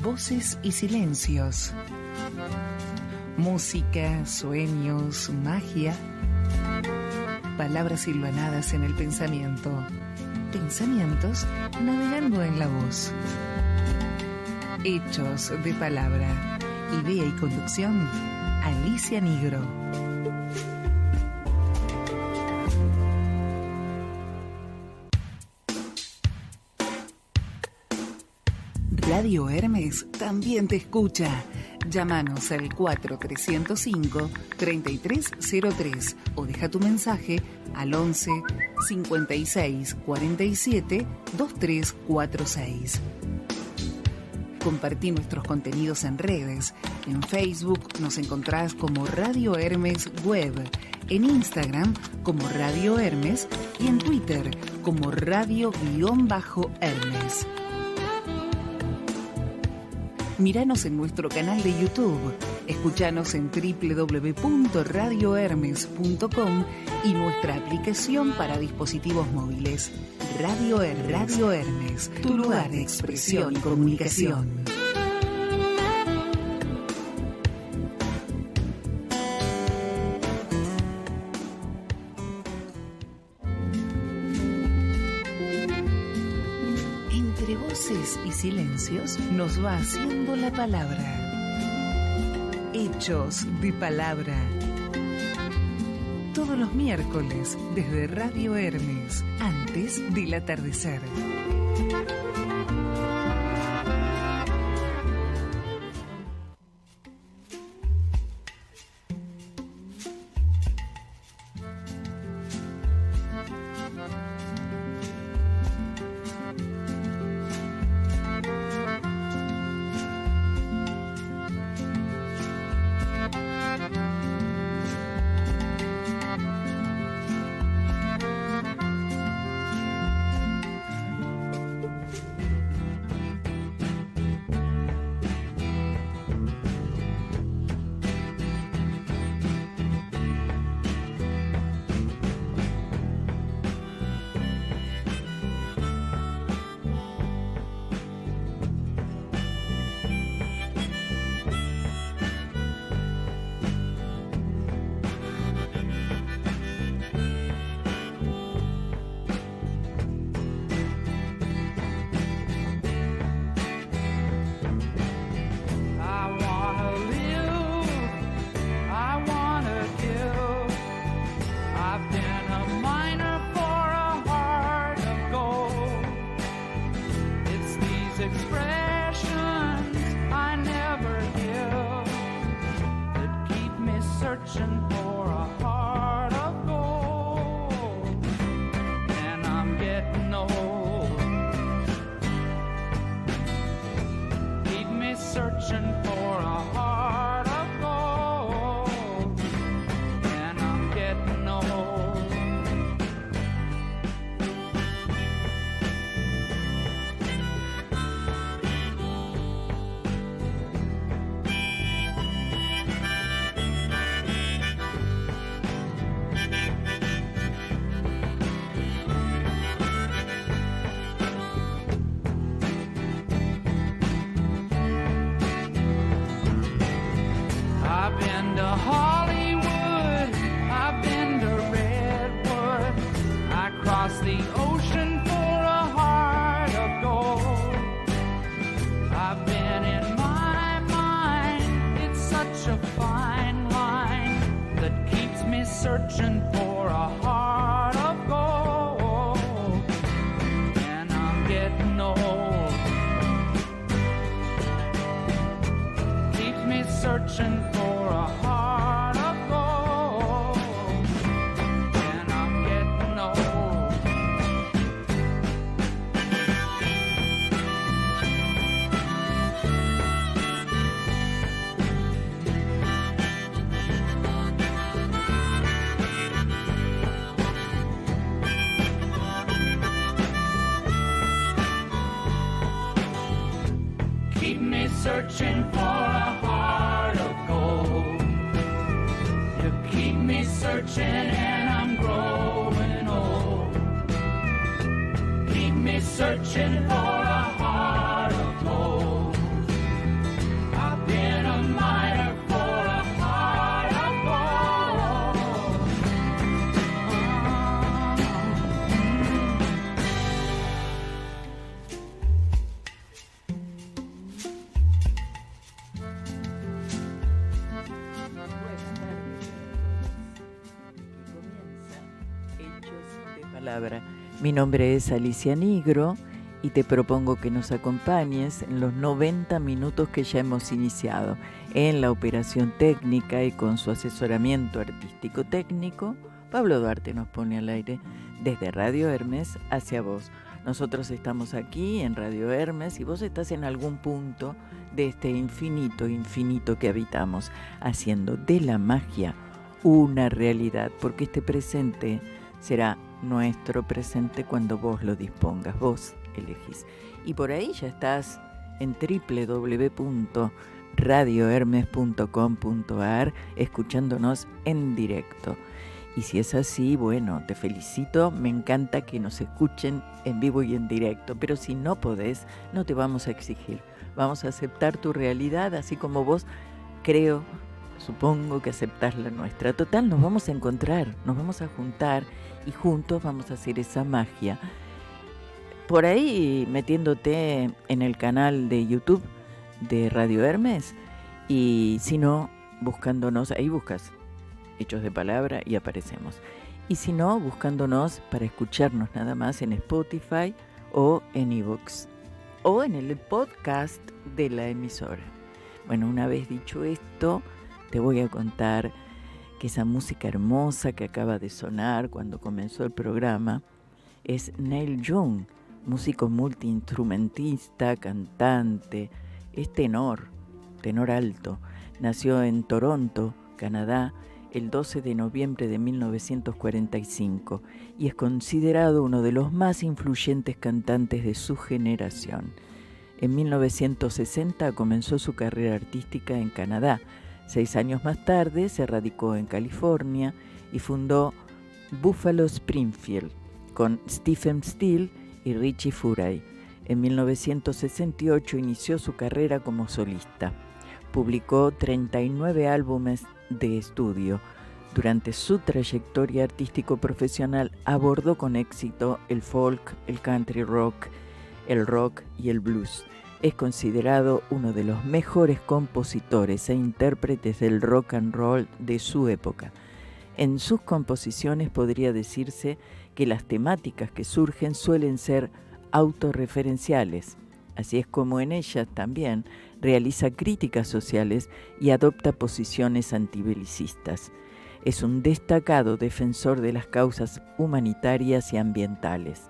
Voces y silencios. Música, sueños, magia. Palabras silvanadas en el pensamiento. Pensamientos navegando en la voz. Hechos de palabra. Idea y conducción, Alicia Nigro. Radio Hermes también te escucha. Llámanos al 4305-3303 o deja tu mensaje al 11 56 47 2346. Compartí nuestros contenidos en redes. En Facebook nos encontrás como Radio Hermes Web, en Instagram como Radio Hermes y en Twitter como Radio-Hermes. Míranos en nuestro canal de YouTube, escuchanos en www.radiohermes.com y nuestra aplicación para dispositivos móviles. Radio Hermes, tu lugar de expresión y comunicación. Entre voces y silencios nos va haciendo la palabra. Hechos de palabra. Todos los miércoles desde Radio Hermes, antes del atardecer. Searching for a heart of gold. You keep me searching and I'm growing old. Keep me searching for a heart of gold. palabra. Mi nombre es Alicia Nigro y te propongo que nos acompañes en los 90 minutos que ya hemos iniciado en la operación técnica y con su asesoramiento artístico técnico. Pablo Duarte nos pone al aire desde Radio Hermes hacia vos. Nosotros estamos aquí en Radio Hermes y vos estás en algún punto de este infinito que habitamos, haciendo de la magia una realidad, porque este presente será nuestro presente cuando vos lo dispongas, vos elegís. Y por ahí ya estás en www.radiohermes.com.ar escuchándonos en directo. Y si es así, bueno, te felicito, me encanta que nos escuchen en vivo y en directo, pero si no podés, no te vamos a exigir, vamos a aceptar tu realidad, así como vos, supongo que aceptás la nuestra. Total, nos vamos a encontrar, nos vamos a juntar y juntos vamos a hacer esa magia. Por ahí metiéndote en el canal de YouTube de Radio Hermes, y si no, buscándonos, ahí buscas Hechos de Palabra y aparecemos. Y si no, buscándonos para escucharnos nada más en Spotify o en iVoox o en el podcast de la emisora. Bueno, una vez dicho esto, te voy a contar que esa música hermosa que acaba de sonar cuando comenzó el programa es Neil Young, músico multiinstrumentista, cantante, es tenor alto. Nació en Toronto, Canadá, el 12 de noviembre de 1945 y es considerado uno de los más influyentes cantantes de su generación. En 1960 comenzó su carrera artística en Canadá. 6 años más tarde se radicó en California y fundó Buffalo Springfield con Stephen Steele y Richie Furay. En 1968 inició su carrera como solista. Publicó 39 álbumes de estudio. Durante su trayectoria artístico profesional abordó con éxito el folk, el country rock, el rock y el blues. Es considerado uno de los mejores compositores e intérpretes del rock and roll de su época. En sus composiciones podría decirse que las temáticas que surgen suelen ser autorreferenciales. Así es como en ellas también realiza críticas sociales y adopta posiciones antibelicistas. Es un destacado defensor de las causas humanitarias y ambientales.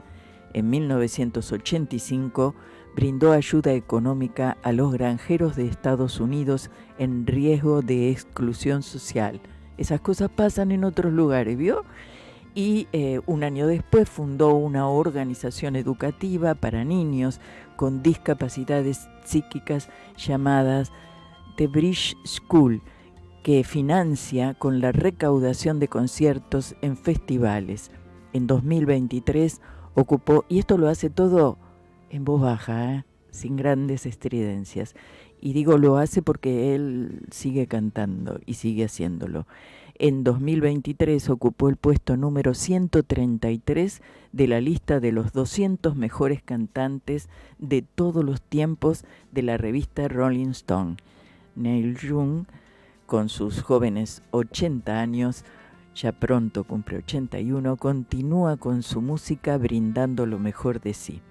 En 1985 brindó ayuda económica a los granjeros de Estados Unidos en riesgo de exclusión social. Esas cosas pasan en otros lugares, ¿vio? Y un año después fundó una organización educativa para niños con discapacidades psíquicas llamadas The Bridge School, que financia con la recaudación de conciertos en festivales. En 2023 ocupó, y esto lo hace todo en voz baja, sin grandes estridencias, y digo lo hace porque él sigue cantando y sigue haciéndolo. En 2023 ocupó el puesto número 133 de la lista de los 200 mejores cantantes de todos los tiempos de la revista Rolling Stone. Neil Young, con sus jóvenes 80 años, ya pronto cumple 81, continúa con su música brindando lo mejor de sí.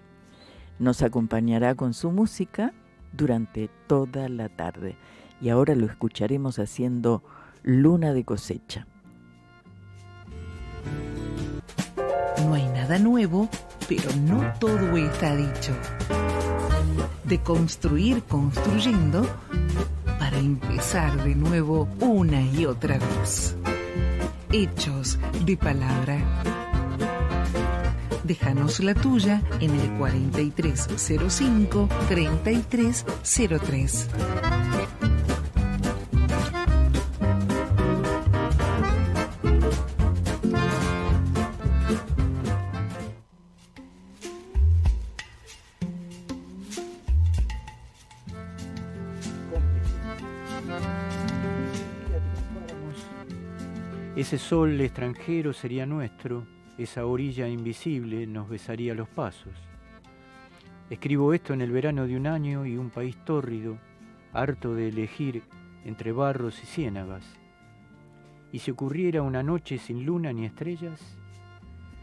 Nos acompañará con su música durante toda la tarde y ahora lo escucharemos haciendo Luna de Cosecha. No hay nada nuevo, pero no todo está dicho. De construir construyendo para empezar de nuevo una y otra vez. Hechos de Palabra. Déjanos la tuya en el 4305-3303. Ese sol extranjero sería nuestro, esa orilla invisible nos besaría los pasos. Escribo esto en el verano de un año y un país tórrido, harto de elegir entre barros y ciénagas. Y si ocurriera una noche sin luna ni estrellas,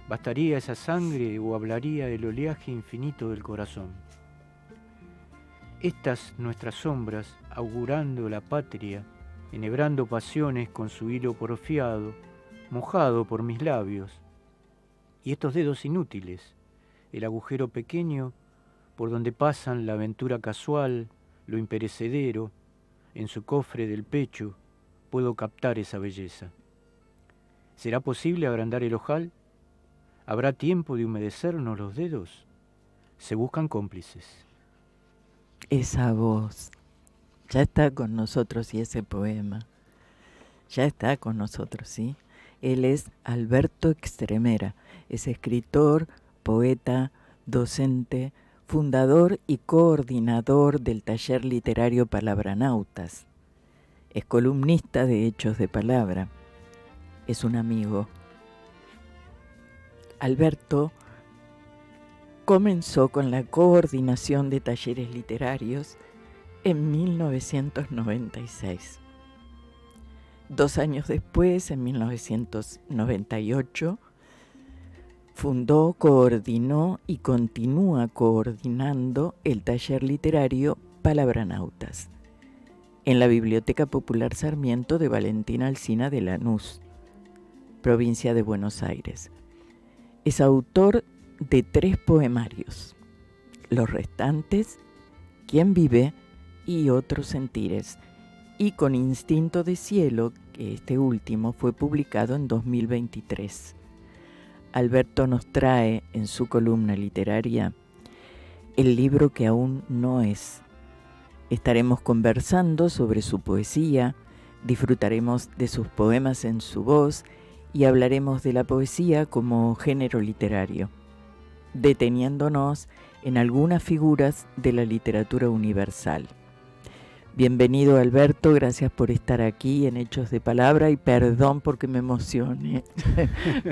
¿Bastaría esa sangre o hablaría el oleaje infinito del corazón? Estas nuestras sombras, augurando la patria, enhebrando pasiones con su hilo porfiado, mojado por mis labios, y estos dedos inútiles, el agujero pequeño por donde pasan la aventura casual, lo imperecedero, en su cofre del pecho puedo captar esa belleza. ¿Será posible agrandar el ojal? ¿Habrá tiempo de humedecernos los dedos? Se buscan cómplices. Esa voz ya está con nosotros y ese poema ya está con nosotros, ¿sí? Él es Alberto Extremera, es escritor, poeta, docente, fundador y coordinador del taller literario Palabranautas. Es columnista de Hechos de Palabra. Es un amigo. Alberto comenzó con la coordinación de talleres literarios en 1996. 2 años después, en 1998, fundó, coordinó y continúa coordinando el taller literario Palabranautas en la Biblioteca Popular Sarmiento de Valentín Alsina de Lanús, provincia de Buenos Aires. Es autor de 3 poemarios, Los restantes, Quién vive y Otros sentires, y Con instinto de cielo, que este último fue publicado en 2023. Alberto nos trae en su columna literaria el libro que aún no es. Estaremos conversando sobre su poesía, disfrutaremos de sus poemas en su voz y hablaremos de la poesía como género literario, deteniéndonos en algunas figuras de la literatura universal. Bienvenido, Alberto, gracias por estar aquí en Hechos de Palabra y perdón porque me emocione.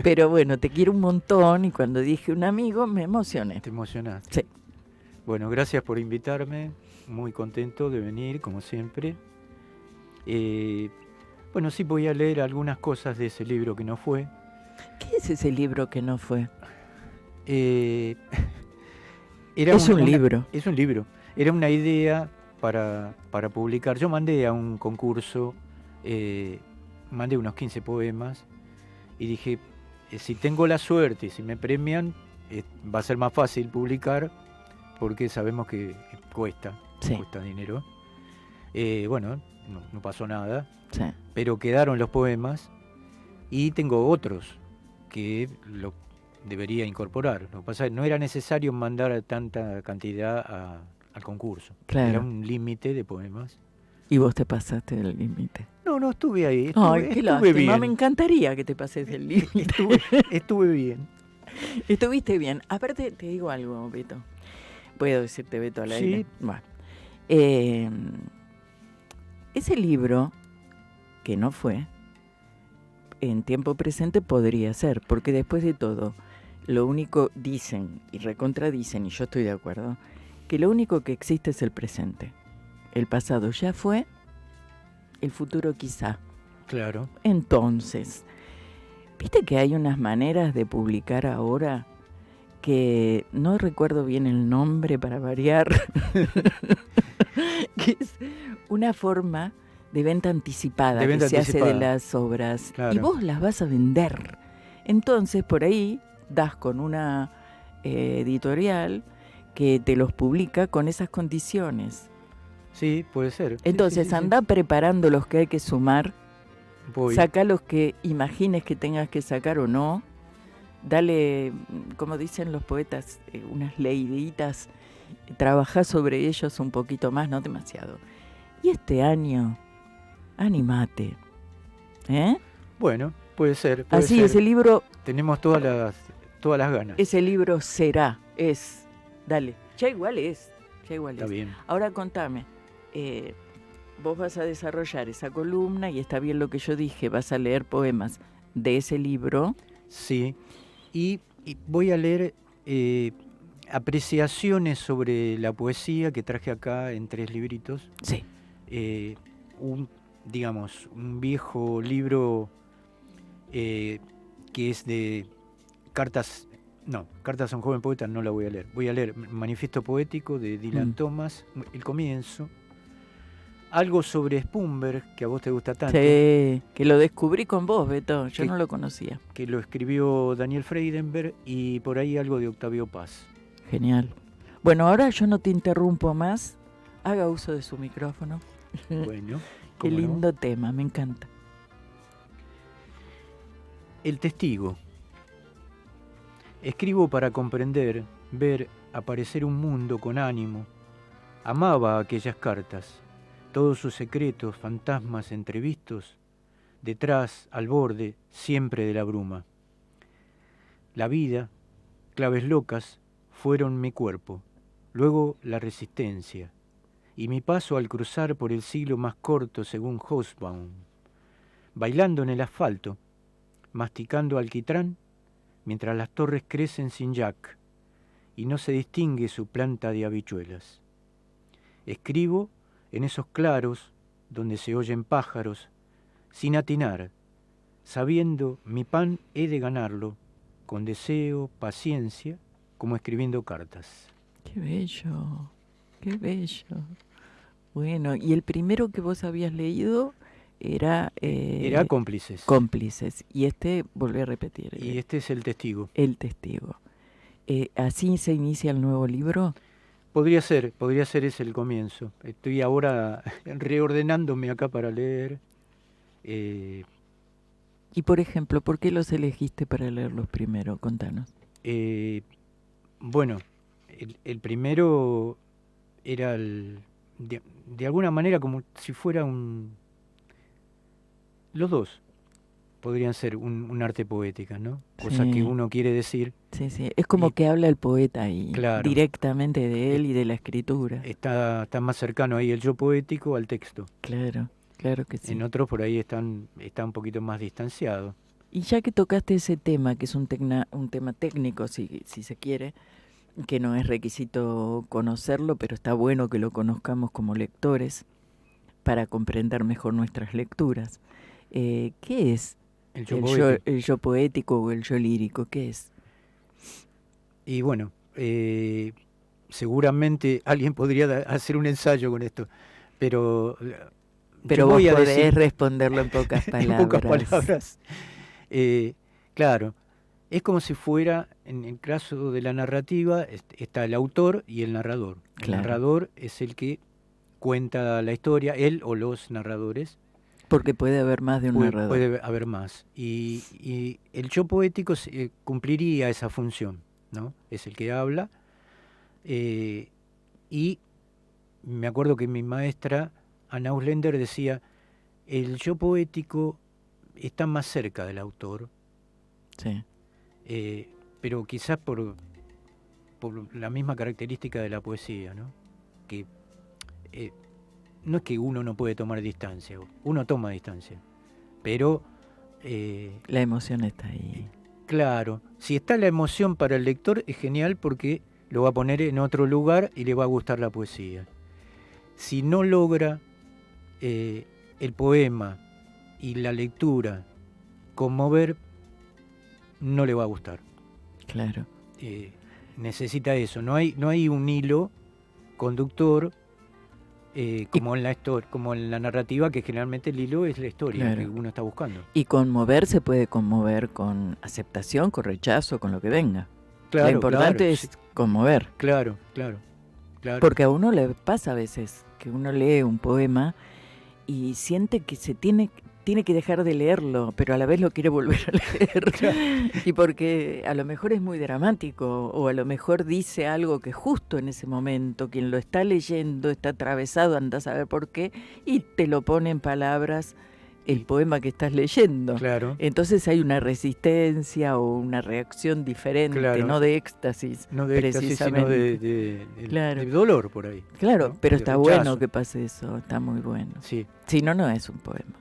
Pero bueno, te quiero un montón y cuando dije un amigo me emocioné. ¿Te emocionaste? Sí. Bueno, gracias por invitarme, muy contento de venir, como siempre. Bueno, sí voy a leer algunas cosas de ese libro que no fue. ¿Qué es ese libro que no fue? Es un libro. Es un libro. Era una idea para publicar. Yo mandé a un concurso, mandé unos 15 poemas y dije, si tengo la suerte, si me premian, va a ser más fácil publicar porque sabemos que cuesta dinero. Bueno, no pasó nada, Sí. pero quedaron los poemas y tengo otros que lo debería incorporar. Lo que pasa es que no era necesario mandar tanta cantidad al concurso. Claro. Era un límite de poemas. Y vos te pasaste del límite. No, estuve ahí. Ay, qué Estuve lástima, bien. me encantaría que te pases del límite. Estuve bien. Estuviste bien. Aparte, te digo algo, Beto. ¿Puedo decirte Beto al aire? Sí. Bueno. Ese libro, que no fue, en tiempo presente podría ser, porque después de todo, lo único dicen y recontradicen, y yo estoy de acuerdo, que lo único que existe es el presente. El pasado ya fue, el futuro quizá. Claro. Entonces, ¿viste que hay unas maneras de publicar ahora que no recuerdo bien el nombre para variar? Que es una forma de venta anticipada que se hace de las obras. Claro. Y vos las vas a vender. Entonces, por ahí das con una editorial que te los publica con esas condiciones. Sí, puede ser. Entonces, Sí. anda preparando los que hay que sumar. Voy. Saca los que imagines que tengas que sacar o no. Dale, como dicen los poetas, unas leiditas. Trabajá sobre ellos un poquito más, no demasiado. Y este año, animate. Bueno, puede ser. Así, ser. ese libro, Tenemos todas las ganas. ese libro será, es. Dale, ya igual es. Está bien. Ahora contame. Vos vas a desarrollar esa columna y está bien lo que yo dije, vas a leer poemas de ese libro. Sí. Y voy a leer apreciaciones sobre la poesía que traje acá en 3 libritos. Sí. Un viejo libro que es de Cartas a un joven poeta no la voy a leer. Voy a leer Manifiesto Poético de Dylan Thomas, el comienzo. Algo sobre Spumberg, que a vos te gusta tanto. Sí, que lo descubrí con vos, Beto. Yo no lo conocía. Que lo escribió Daniel Freidenberg, y por ahí algo de Octavio Paz. Genial. Bueno, ahora yo no te interrumpo más. Haga uso de su micrófono. Bueno, Qué lindo tema, me encanta. El testigo. Escribo para comprender, ver, aparecer un mundo con ánimo. Amaba aquellas cartas, todos sus secretos, fantasmas entrevistos, detrás, al borde, siempre de la bruma. La vida, claves locas, fueron mi cuerpo, luego la resistencia, y mi paso al cruzar por el siglo más corto según Hobsbawm, bailando en el asfalto, masticando alquitrán, mientras las torres crecen sin jack, y no se distingue su planta de habichuelas. Escribo en esos claros donde se oyen pájaros, sin atinar, sabiendo mi pan he de ganarlo, con deseo, paciencia, como escribiendo cartas. Qué bello, qué bello. Bueno, y el primero que vos habías leído era Cómplices. Cómplices. Y volví a repetir. Y este es El testigo. El testigo. ¿Así se inicia el nuevo libro? Podría ser ese el comienzo. Estoy ahora reordenándome acá para leer. Y por ejemplo, ¿por qué los elegiste para leerlos primero? Contanos. Bueno, el primero era de alguna manera como si fuera los dos podrían ser un arte poética, ¿no? Cosa Sí. que uno quiere decir. Sí, sí. Es como que habla el poeta ahí, Claro. directamente de él y de la escritura. Está más cercano ahí el yo poético al texto. Claro, claro que sí. En otros por ahí está un poquito más distanciado. Y ya que tocaste ese tema, que es un tema técnico, si se quiere, que no es requisito conocerlo, pero está bueno que lo conozcamos como lectores para comprender mejor nuestras lecturas. ¿Qué es el yo poético o el yo lírico? ¿Qué es? Y bueno, seguramente alguien podría hacer un ensayo con esto, pero Pero vos podés responderlo en pocas palabras. En pocas palabras. Claro, es como si fuera, en el caso de la narrativa, está el autor y el narrador. El narrador es el que cuenta la historia, él o los narradores. Porque puede haber más de un narrador. Puede haber más. Y el yo poético cumpliría esa función, ¿no? Es el que habla. Y me acuerdo que mi maestra, Anna Auslender, decía, el yo poético está más cerca del autor. Sí. Pero quizás por la misma característica de la poesía, ¿no? Que no es que uno no puede tomar distancia, uno toma distancia, pero la emoción está ahí. Claro, si está la emoción para el lector es genial porque lo va a poner en otro lugar y le va a gustar la poesía. Si no logra el poema y la lectura conmover, no le va a gustar. Claro. Necesita eso, no hay un hilo conductor como en la narrativa, que generalmente el hilo es la historia que uno está buscando. Y conmover se puede conmover con aceptación, con rechazo, con lo que venga. Claro, lo importante es conmover. Claro. Porque a uno le pasa a veces que uno lee un poema y siente que se tiene que dejar de leerlo, pero a la vez lo quiere volver a leer. Claro. Y porque a lo mejor es muy dramático, o a lo mejor dice algo que justo en ese momento quien lo está leyendo está atravesado, anda a saber por qué, y te lo pone en palabras el poema que estás leyendo. Claro. Entonces hay una resistencia o una reacción diferente, no de éxtasis, no de precisamente. Éxtasis, sino de dolor por ahí. Claro, ¿no? pero de está rechazo. bueno que pase eso, está muy bueno. Sí. Si no, no es un poema.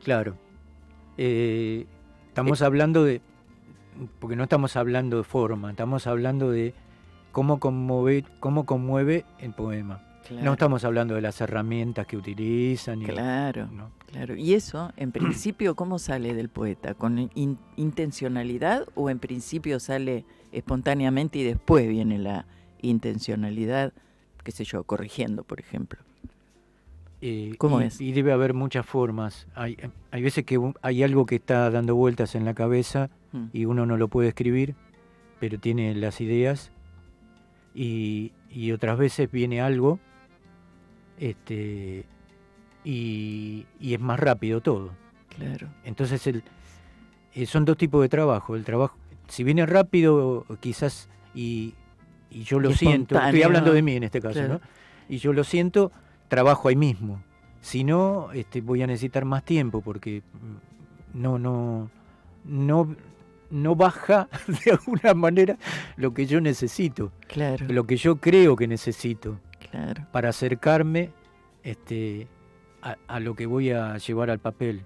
Claro. Estamos hablando porque no estamos hablando de forma, estamos hablando de cómo conmueve el poema. Claro. No estamos hablando de las herramientas que utilizan. Claro, ¿no? claro. ¿Y eso, en principio, cómo sale del poeta? ¿Con intencionalidad o en principio sale espontáneamente y después viene la intencionalidad, qué sé yo, corrigiendo, por ejemplo? ¿Cómo es? Y debe haber muchas formas. Hay veces que hay algo que está dando vueltas en la cabeza y uno no lo puede escribir, pero tiene las ideas. Y otras veces viene algo y es más rápido todo. Claro. Entonces son dos tipos de trabajo. El trabajo, si viene rápido, quizás, y yo lo siento, estoy hablando de mí en este caso, claro. ¿no? Y yo lo siento, trabajo ahí mismo. Si no, voy a necesitar más tiempo porque no baja de alguna manera lo que yo necesito, Claro. lo que yo creo que necesito, Claro. para acercarme a lo que voy a llevar al papel.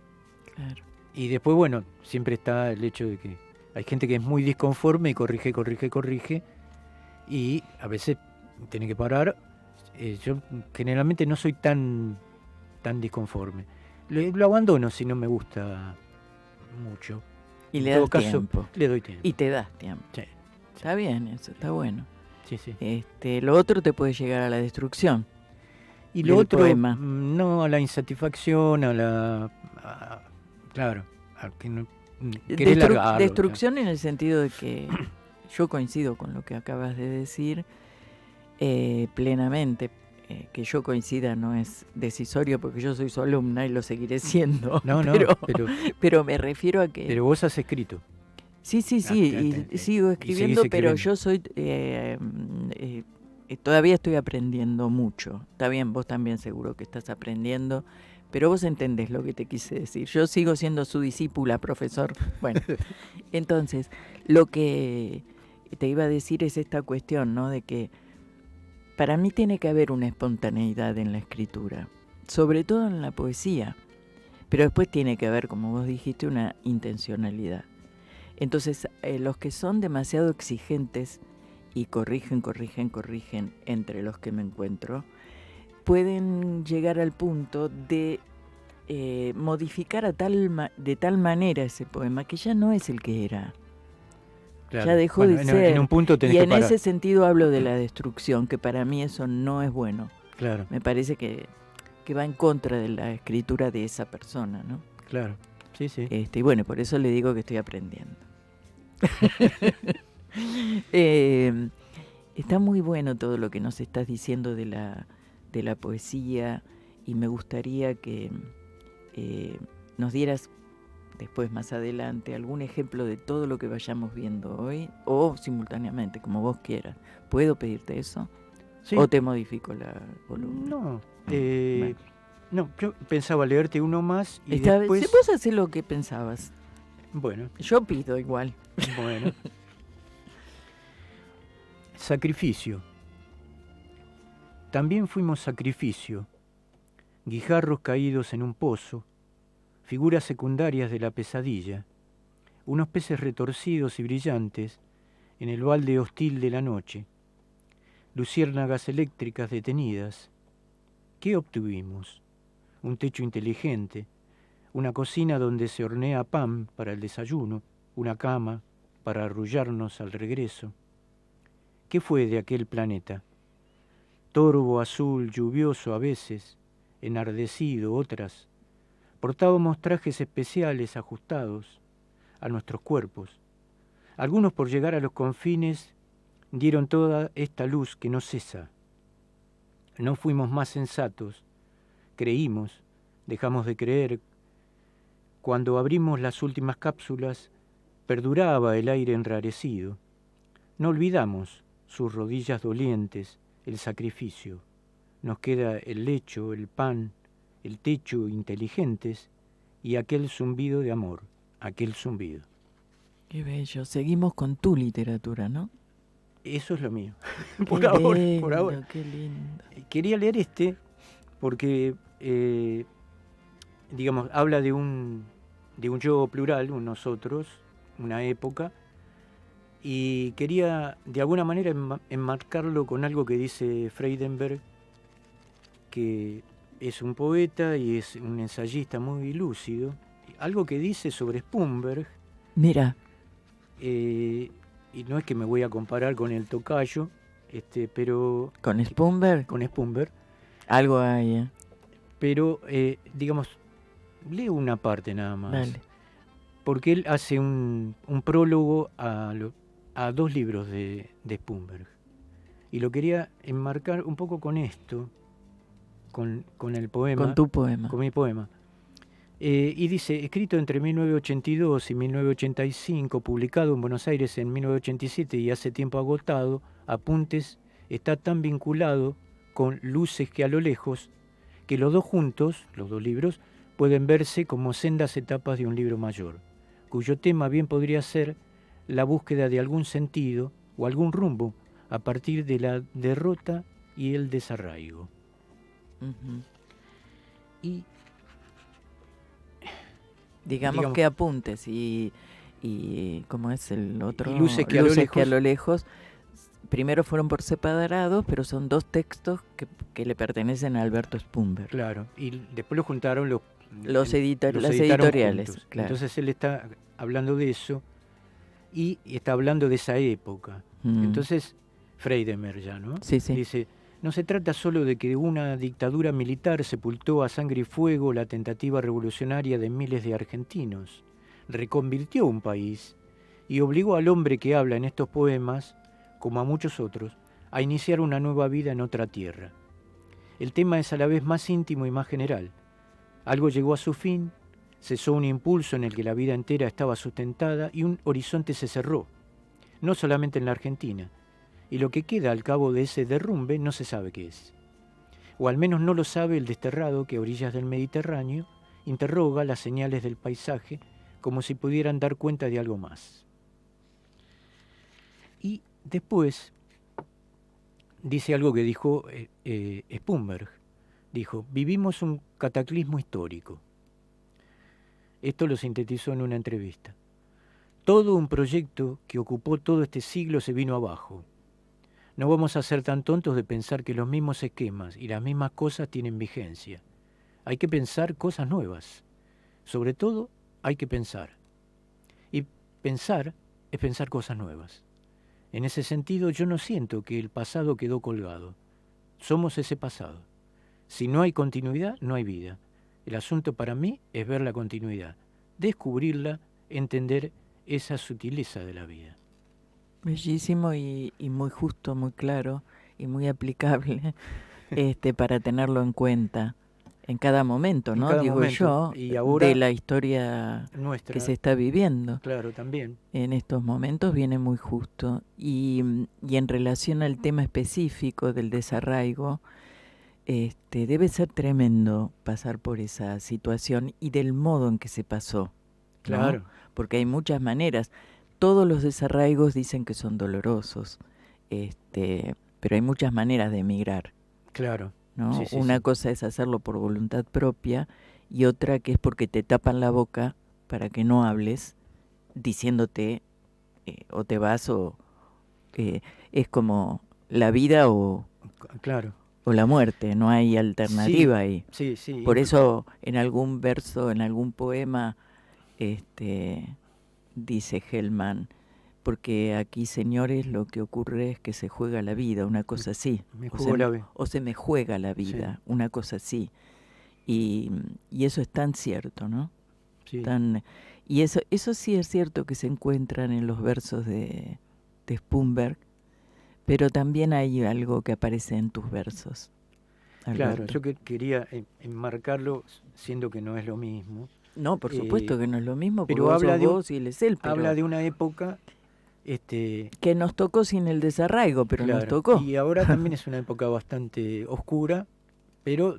Claro. Y después, bueno, siempre está el hecho de que hay gente que es muy disconforme y corrige, y a veces tiene que parar. Yo generalmente no soy tan disconforme. Lo abandono si no me gusta mucho. Y En le todo das caso, tiempo. le doy tiempo. Y te das tiempo. Sí. Está bien, eso está bueno. Sí, sí. Lo otro te puede llegar a la destrucción. Y lo del otro, poema. no a la insatisfacción, claro, a que no, querés largarlo, Destrucción en el sentido de que yo coincido con lo que acabas de decir plenamente. Que yo coincida no es decisorio porque yo soy su alumna y lo seguiré siendo. No, pero me refiero a que... Pero vos has escrito. Sí, y sigo escribiendo, pero yo soy... todavía estoy aprendiendo mucho. Está bien, vos también seguro que estás aprendiendo, pero vos entendés lo que te quise decir. Yo sigo siendo su discípula, profesor. Bueno, entonces, lo que te iba a decir es esta cuestión, ¿no? De que para mí tiene que haber una espontaneidad en la escritura, sobre todo en la poesía, pero después tiene que haber, como vos dijiste, una intencionalidad. Entonces, los que son demasiado exigentes y corrigen entre los que me encuentro, pueden llegar al punto de modificar de tal manera ese poema que ya no es el que era. Claro. Ya dejó de ser. En un punto tenés y que en parar. ese sentido hablo de la destrucción, que para mí eso no es bueno. Claro. Me parece que va en contra de la escritura de esa persona, ¿no? Claro, sí. Y bueno, por eso le digo que estoy aprendiendo. Está muy bueno todo lo que nos estás diciendo de la poesía y me gustaría que nos dieras después, más adelante, algún ejemplo de todo lo que vayamos viendo hoy o simultáneamente, como vos quieras. ¿Puedo pedirte eso? Sí. ¿O te modifico la columna? No, Bueno. no, yo pensaba leerte uno más y Si después... vos hacés lo que pensabas, Bueno, yo pido igual. bueno. Sacrificio. También fuimos sacrificio, guijarros caídos en un pozo, figuras secundarias de la pesadilla, unos peces retorcidos y brillantes en el balde hostil de la noche, luciérnagas eléctricas detenidas. ¿Qué obtuvimos? Un techo inteligente, una cocina donde se hornea pan para el desayuno, una cama para arrullarnos al regreso. ¿Qué fue de aquel planeta? Torvo azul, lluvioso a veces, enardecido otras. Portábamos trajes especiales ajustados a nuestros cuerpos. Algunos, por llegar a los confines, dieron toda esta luz que no cesa. No fuimos más sensatos, creímos, dejamos de creer. Cuando abrimos las últimas cápsulas, perduraba el aire enrarecido. No olvidamos sus rodillas dolientes, el sacrificio. Nos queda el lecho, el pan, el techo inteligentes y aquel zumbido de amor, aquel zumbido. Qué bello. Seguimos con tu literatura, ¿no? Eso es lo mío. Por ahora. Qué lindo. Quería leer este porque, digamos, habla de un yo plural, un nosotros, una época, y quería de alguna manera enmarcarlo con algo que dice Freidenberg que es un poeta y es un ensayista muy lúcido. Algo que dice sobre Spumberg, Mira, y no es que me voy a comparar con el tocayo, pero con Spumberg con Spumberg, algo hay, ¿eh? pero digamos, leo una parte nada más. Dale. Porque él hace un prólogo a 2 libros de Spumberg. Y lo quería enmarcar un poco con esto, con el poema. Con tu poema. Con mi poema. Y dice, escrito entre 1982 y 1985, publicado en Buenos Aires en 1987 y hace tiempo agotado, Apuntes está tan vinculado con Luces que a lo lejos, que los dos juntos, los 2 libros, pueden verse como sendas etapas de un libro mayor, cuyo tema bien podría ser la búsqueda de algún sentido o algún rumbo a partir de la derrota y el desarraigo. Ujú. Y Digamos que Apuntes y ¿cómo es el otro? Y Luces que a lo lejos. Primero fueron por separado, pero son 2 textos que le pertenecen a Alberto Spumberg. claro, y después lo juntaron Las editaron editoriales, juntos. claro. Entonces él está hablando de eso y está hablando de esa época. Entonces, Freidemer ya, ¿no? Sí, sí. Dice, no se trata solo de que una dictadura militar sepultó a sangre y fuego la tentativa revolucionaria de miles de argentinos, reconvirtió un país y obligó al hombre que habla en estos poemas, como a muchos otros, a iniciar una nueva vida en otra tierra. El tema es a la vez más íntimo y más general. Algo llegó a su fin, cesó un impulso en el que la vida entera estaba sustentada y un horizonte se cerró, no solamente en la Argentina, y lo que queda al cabo de ese derrumbe no se sabe qué es. O al menos no lo sabe el desterrado que a orillas del Mediterráneo interroga las señales del paisaje como si pudieran dar cuenta de algo más. Y después dice algo que dijo Spumberg. Dijo, vivimos un cataclismo histórico. Esto lo sintetizó en una entrevista. Todo un proyecto que ocupó todo este siglo se vino abajo. No vamos a ser tan tontos de pensar que los mismos esquemas y las mismas cosas tienen vigencia. Hay que pensar cosas nuevas. Sobre todo, hay que pensar. Y pensar es pensar cosas nuevas. En ese sentido, yo no siento que el pasado quedó colgado. Somos ese pasado. Si no hay continuidad, no hay vida. El asunto para mí es ver la continuidad, descubrirla, entender esa sutileza de la vida. Bellísimo y muy justo, muy claro y muy aplicable para tenerlo en cuenta en cada momento, ¿no? Digo yo, y ahora, de la historia nuestra, que se está viviendo. Claro, también. En estos momentos viene muy justo. Y en relación al tema específico del desarraigo, debe ser tremendo pasar por esa situación y del modo en que se pasó, ¿no? Claro. Porque hay muchas maneras. Todos los desarraigos dicen que son dolorosos, pero hay muchas maneras de emigrar. Claro. ¿No? Sí, sí, Una sí. cosa es hacerlo por voluntad propia y otra que es porque te tapan la boca para que no hables, diciéndote o te vas o es como la vida o Claro. la muerte, no hay alternativa ahí. Sí, sí. Por eso en algún verso, en algún poema, dice Hellman, porque aquí, señores, lo que ocurre es que se juega la vida, una cosa así. O se me juega la vida, sí. Una cosa así. Y eso es tan cierto, ¿no? Sí. Y eso sí es cierto que se encuentran en los versos de Spumberg, pero también hay algo que aparece en tus versos, Alberto. Claro, yo quería enmarcarlo, siendo que no es lo mismo. No, por supuesto que no es lo mismo, pero vos habla sos vos y él es él. Pero habla de una época que nos tocó sin el desarraigo, pero claro, nos tocó. Y ahora también es una época bastante oscura, pero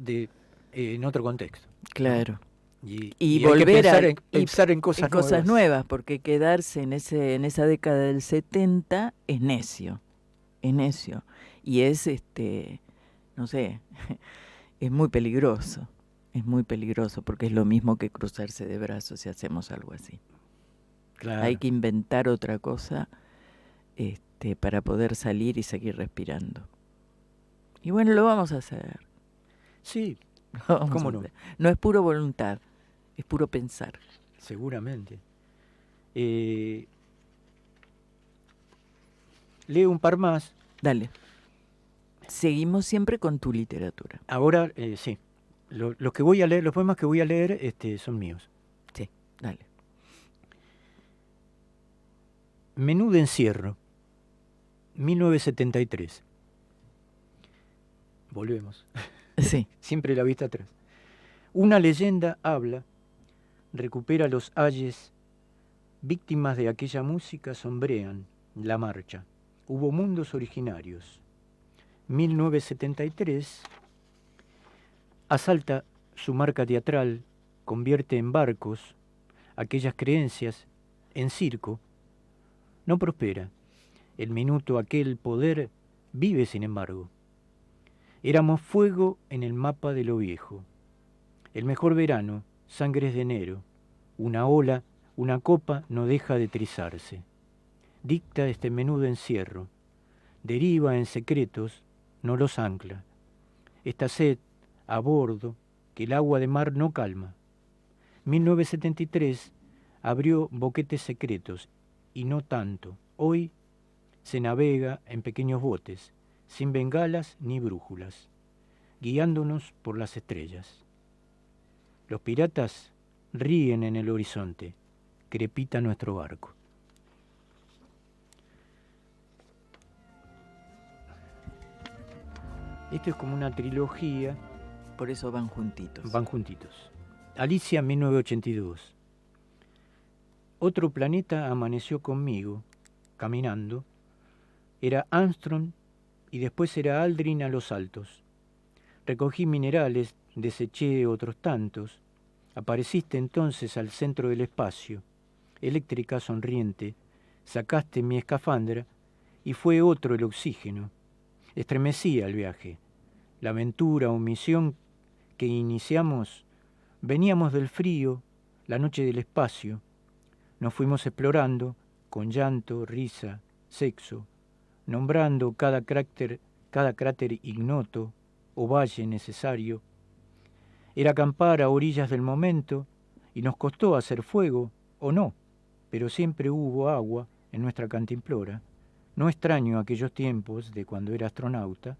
en otro contexto. Claro. Y volver a pensar en cosas nuevas, porque quedarse en esa década del 70 es necio. Es necio. Y es, no sé, es muy peligroso. Es muy peligroso, porque es lo mismo que cruzarse de brazos si hacemos algo así. Claro. Hay que inventar otra cosa para poder salir y seguir respirando. Y bueno, lo vamos a hacer. Sí, Vamos ¿cómo a no? ver. No es puro voluntad, es puro pensar. Seguramente. Leo un par más. Dale. Seguimos siempre con tu literatura. Ahora, sí. Los que voy a leer, los poemas que voy a leer son míos. Sí, dale. Menú de encierro, 1973. Volvemos. Sí. Siempre la vista atrás. Una leyenda habla, recupera los ayes, víctimas de aquella música sombrean la marcha. Hubo mundos originarios. 1973 asalta su marca teatral, convierte en barcos aquellas creencias en circo. No prospera. El minuto aquel poder vive sin embargo. Éramos fuego en el mapa de lo viejo. El mejor verano, sangres de enero. Una ola, una copa no deja de trizarse. Dicta este menudo encierro. Deriva en secretos, no los ancla. Esta sed, a bordo, que el agua de mar no calma. 1973 abrió boquetes secretos, y no tanto. Hoy se navega en pequeños botes, sin bengalas ni brújulas, guiándonos por las estrellas. Los piratas ríen en el horizonte, crepita nuestro barco. Esto es como una trilogía. Por eso van juntitos. Van juntitos. Alicia, 1982. Otro planeta amaneció conmigo, caminando. Era Armstrong y después era Aldrin a los altos. Recogí minerales, deseché otros tantos. Apareciste entonces al centro del espacio, eléctrica sonriente. Sacaste mi escafandra y fue otro el oxígeno. Estremecía el viaje. La aventura o misión que iniciamos, veníamos del frío, la noche del espacio. Nos fuimos explorando, con llanto, risa, sexo, nombrando cada cráter ignoto o valle necesario. Era acampar a orillas del momento y nos costó hacer fuego o no, pero siempre hubo agua en nuestra cantimplora. No extraño aquellos tiempos de cuando era astronauta.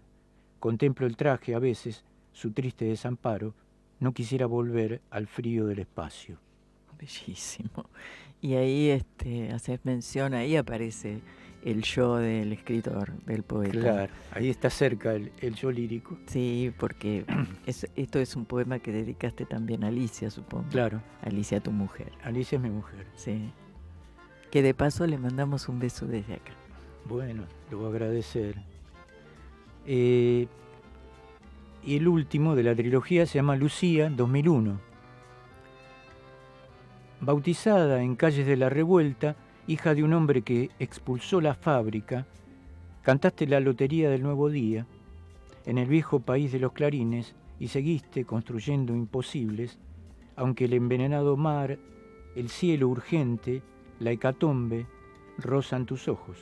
Contemplo el traje a veces, su triste desamparo. No quisiera volver al frío del espacio. Bellísimo. Y ahí haces mención, ahí aparece el yo del escritor, del poeta. Claro, ahí está cerca el yo lírico. Sí, porque esto es un poema que dedicaste también a Alicia, supongo. Claro. Alicia, tu mujer. Alicia es mi mujer. Sí. Que de paso le mandamos un beso desde acá. Bueno, lo voy a agradecer. Y el último de la trilogía se llama Lucía, 2001. Bautizada en calles de la Revuelta, hija de un hombre que expulsó la fábrica, cantaste la lotería del nuevo día en el viejo país de los clarines y seguiste construyendo imposibles, aunque el envenenado mar, el cielo urgente, la hecatombe, rozan tus ojos.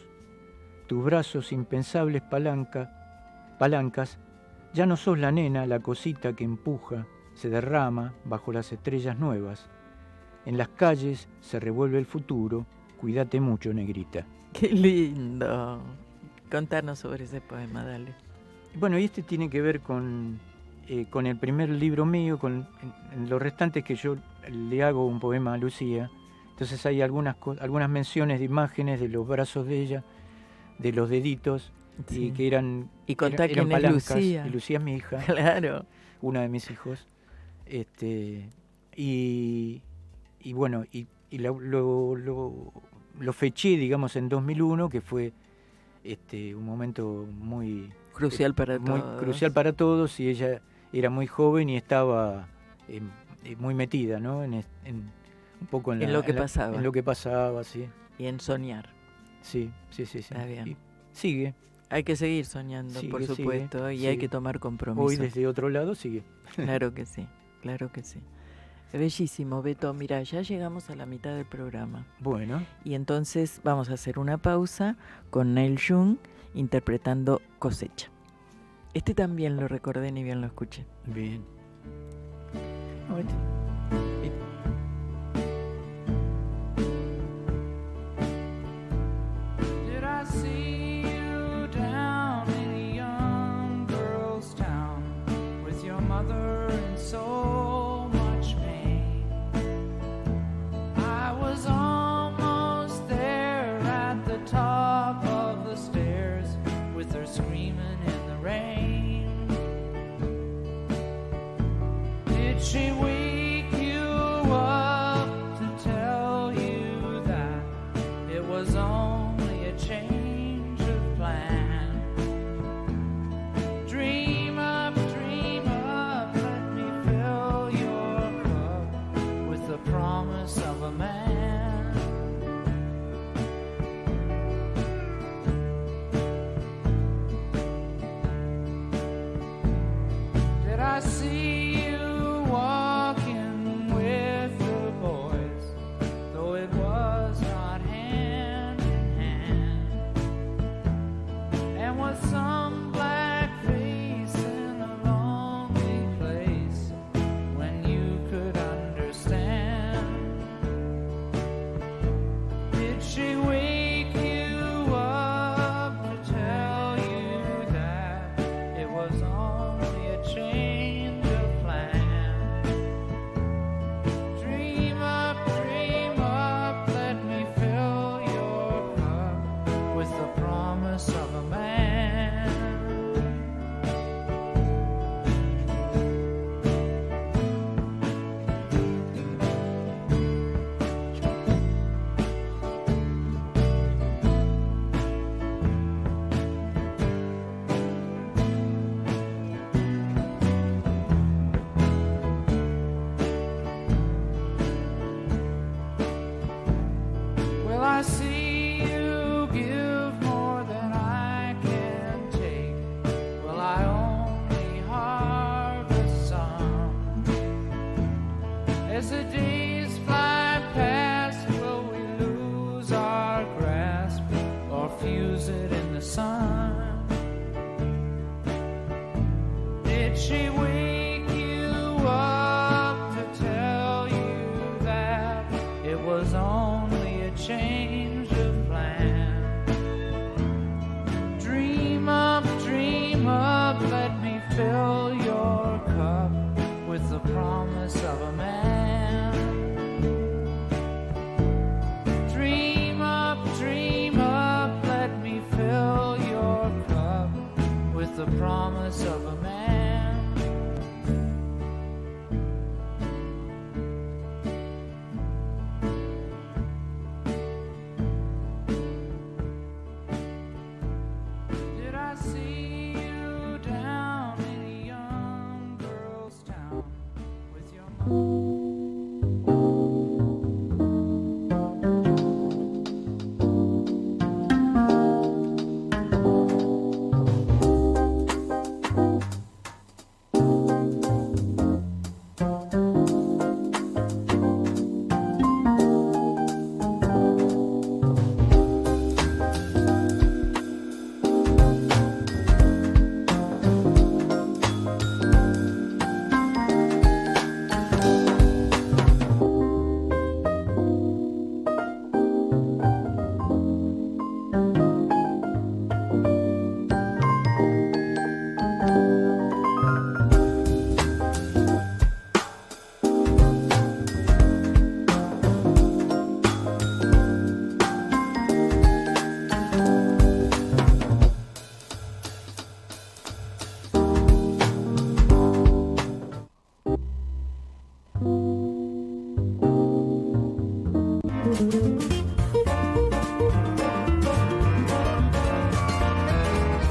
Tus brazos impensables palancas, ya no sos la nena, la cosita que empuja, se derrama bajo las estrellas nuevas. En las calles se revuelve el futuro, cuídate mucho, negrita. ¡Qué lindo! Contanos sobre ese poema, dale. Bueno, y este tiene que ver con el primer libro mío, en los restantes que yo le hago un poema a Lucía. Entonces hay algunas menciones de imágenes de los brazos de ella, de los deditos, Sí. y que eran, Y contá eran quién es palancas. Lucía. Y Lucía es mi hija, Claro. una de mis hijos. Y bueno, lo feché, digamos, en 2001, que fue un momento muy Crucial para muy todos. crucial para todos, y ella era muy joven y estaba muy metida, ¿no? En un poco en lo que pasaba. En lo que pasaba, sí. Y en soñar. Sí. Está bien. Y sigue. Hay que seguir soñando, Sigue, por supuesto, y sigue. hay que tomar compromiso. Hoy desde otro lado sigue. Claro que sí, claro que sí. Bellísimo, Beto. Mira, ya llegamos a la mitad del programa. Bueno, Y entonces vamos a hacer una pausa con Neil Young interpretando Cosecha. Este también lo recordé, ni bien lo escuché. Bien. Did I see you down in a young girl's town with your mother in so much pain? I was almost there at the top of the stairs with her screaming in the rain. Did she wake you up to tell you that it was only a change of plan? Dream up, let me fill your cup with the promise of a man. Did I see you walking with the boys, though it was not hand in hand? And was some black face in a lonely place when you could understand? Did she wake you up to tell you that it was only a change of plan? Dream up, let me fill your cup with the promise of a man. Will I see you give more than I can take? Will I only harvest some? As the days fly past, will we lose our grasp or fuse it in the sun? Did she wake you up to tell you that it was only a change of plan? Dream up, let me fill your cup with the promise of a man. Dream up, let me fill your cup with the promise of a man. Did I see you down in a young girl's town with your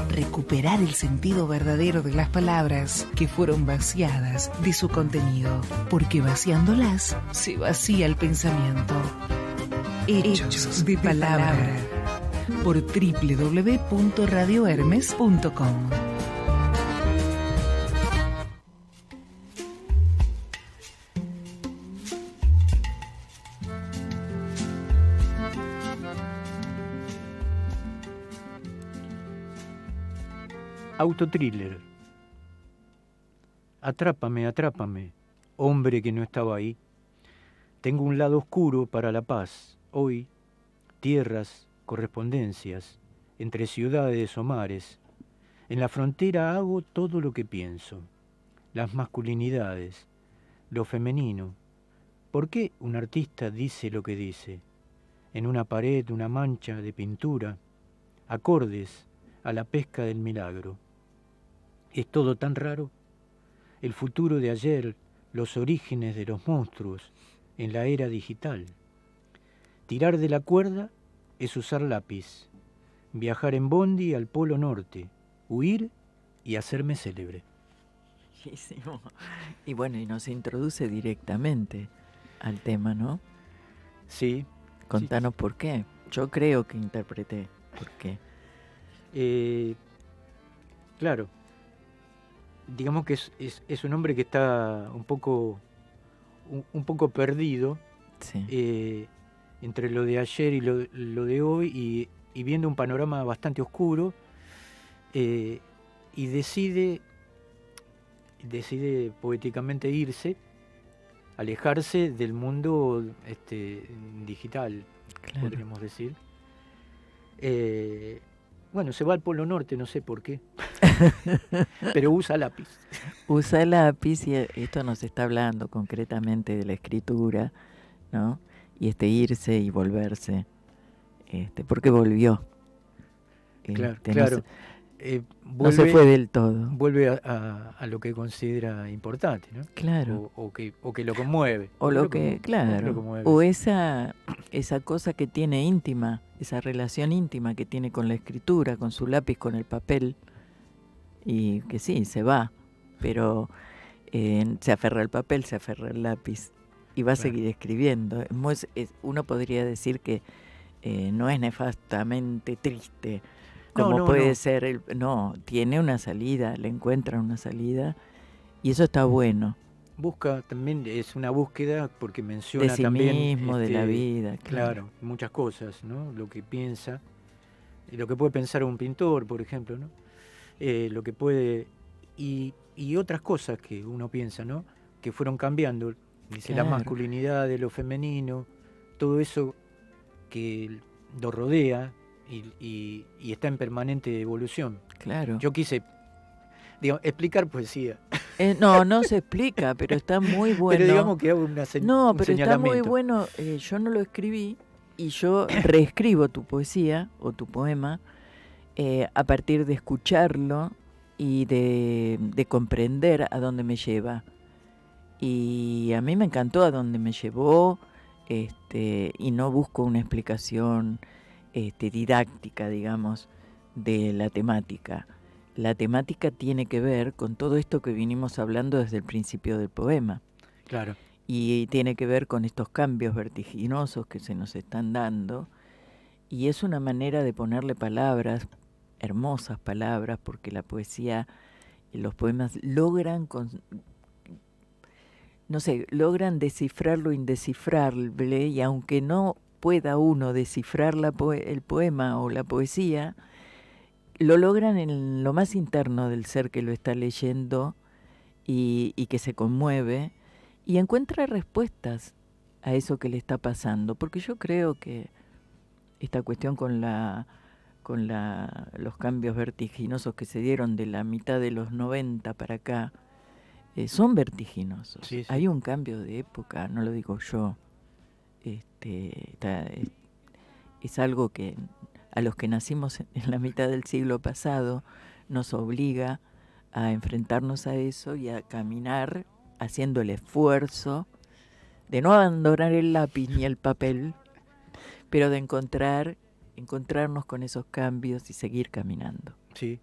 Recuperar el sentido verdadero de las palabras que fueron vaciadas de su contenido, porque vaciándolas se vacía el pensamiento. Hechos de palabra, por www.radiohermes.com. Autothriller, Atrápame, atrápame, hombre que no estaba ahí. Tengo un lado oscuro para la paz, hoy, tierras, correspondencias, entre ciudades o mares. En la frontera hago todo lo que pienso, las masculinidades, lo femenino. ¿Por qué un artista dice lo que dice? En una pared, una mancha de pintura, acordes a la pesca del milagro. Es todo tan raro. El futuro de ayer, los orígenes de los monstruos en la era digital. Tirar de la cuerda es usar lápiz, viajar en bondi al Polo Norte, huir y hacerme célebre. Buenísimo. Y bueno, y nos introduce directamente al tema, ¿no? Sí. Contanos por qué. Yo creo que interpreté por qué. Claro. Digamos que es un hombre que está un poco perdido, sí. Entre lo de ayer y lo de hoy, y viendo un panorama bastante oscuro, y decide poéticamente irse, alejarse del mundo digital, Claro. podríamos decir. Bueno, se va al Polo Norte, no sé por qué, pero usa lápiz. Usa el lápiz, y esto nos está hablando concretamente de la escritura, ¿no? Y irse y volverse, porque volvió. Claro, No claro. no se fue del todo. Vuelve a lo que considera importante, ¿no? Claro. O que lo conmueve. O lo que, claro. O esa cosa que tiene íntima, esa relación íntima que tiene con la escritura, con su lápiz, con el papel, y que sí, se va, pero se aferra al papel, se aferra al lápiz, y va a seguir escribiendo. Uno podría decir que no es nefastamente triste, como puede ser. Tiene una salida, le encuentran una salida, y eso está bueno. Busca también, es una búsqueda porque menciona de sí también mismo, de la vida. Claro, muchas cosas, ¿no? Lo que piensa, lo que puede pensar un pintor, por ejemplo, ¿no? Lo que puede, y otras cosas que uno piensa, ¿no? Que fueron cambiando, dice, la masculinidad de lo femenino, todo eso que lo rodea y está en permanente evolución. Claro. Yo quise, explicar poesía. No se explica, pero está muy bueno. Pero digamos que hago un pero está muy bueno. Yo no lo escribí, y yo reescribo tu poesía o tu poema a partir de escucharlo y de comprender a dónde me lleva. Y a mí me encantó a dónde me llevó, y no busco una explicación didáctica, digamos, de la temática. La temática tiene que ver con todo esto que vinimos hablando desde el principio del poema. Claro. Y tiene que ver con estos cambios vertiginosos que se nos están dando. Y es una manera de ponerle palabras, hermosas palabras, porque la poesía, los poemas logran descifrar lo indescifrable, y aunque no pueda uno descifrar el poema o la poesía, lo logran en lo más interno del ser que lo está leyendo y que se conmueve y encuentra respuestas a eso que le está pasando. Porque yo creo que esta cuestión con los cambios vertiginosos que se dieron de la mitad de los 90 para acá, son vertiginosos. Sí. Hay un cambio de época, no lo digo yo. Es algo que a los que nacimos en la mitad del siglo pasado nos obliga a enfrentarnos a eso y a caminar haciendo el esfuerzo de no abandonar el lápiz ni el papel, pero de encontrarnos con esos cambios y seguir caminando. Sí.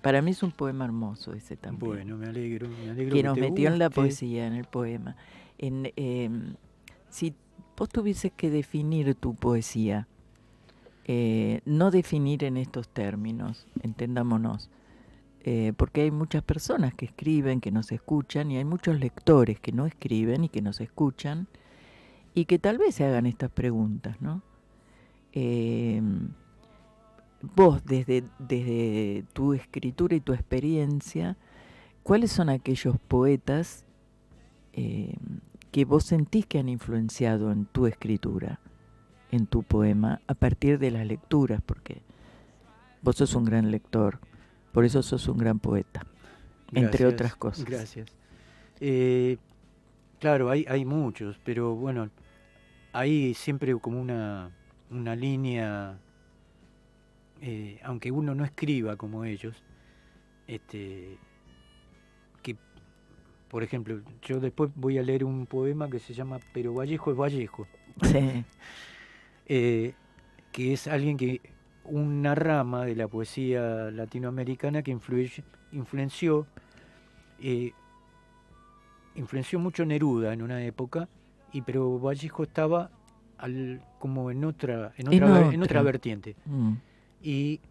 Para mí es un poema hermoso ese también. Bueno, me alegro que nos metió en la poesía, en el poema. Si vos tuvieses que definir tu poesía, no definir en estos términos, entendámonos, porque hay muchas personas que escriben, que nos escuchan, y hay muchos lectores que no escriben y que nos escuchan, y que tal vez se hagan estas preguntas, ¿no? Vos, desde tu escritura y tu experiencia, ¿cuáles son aquellos poetas que vos sentís que han influenciado en tu escritura, en tu poema, a partir de las lecturas? Porque vos sos un gran lector, por eso sos un gran poeta, entre otras cosas. Gracias. Claro, hay muchos, pero bueno, hay siempre como una línea, aunque uno no escriba como ellos, que, por ejemplo, yo después voy a leer un poema que se llama Pero Vallejo es Vallejo, Sí. que es alguien que, una rama de la poesía latinoamericana que influenció mucho Neruda en una época, pero Vallejo estaba como en otra vertiente. Y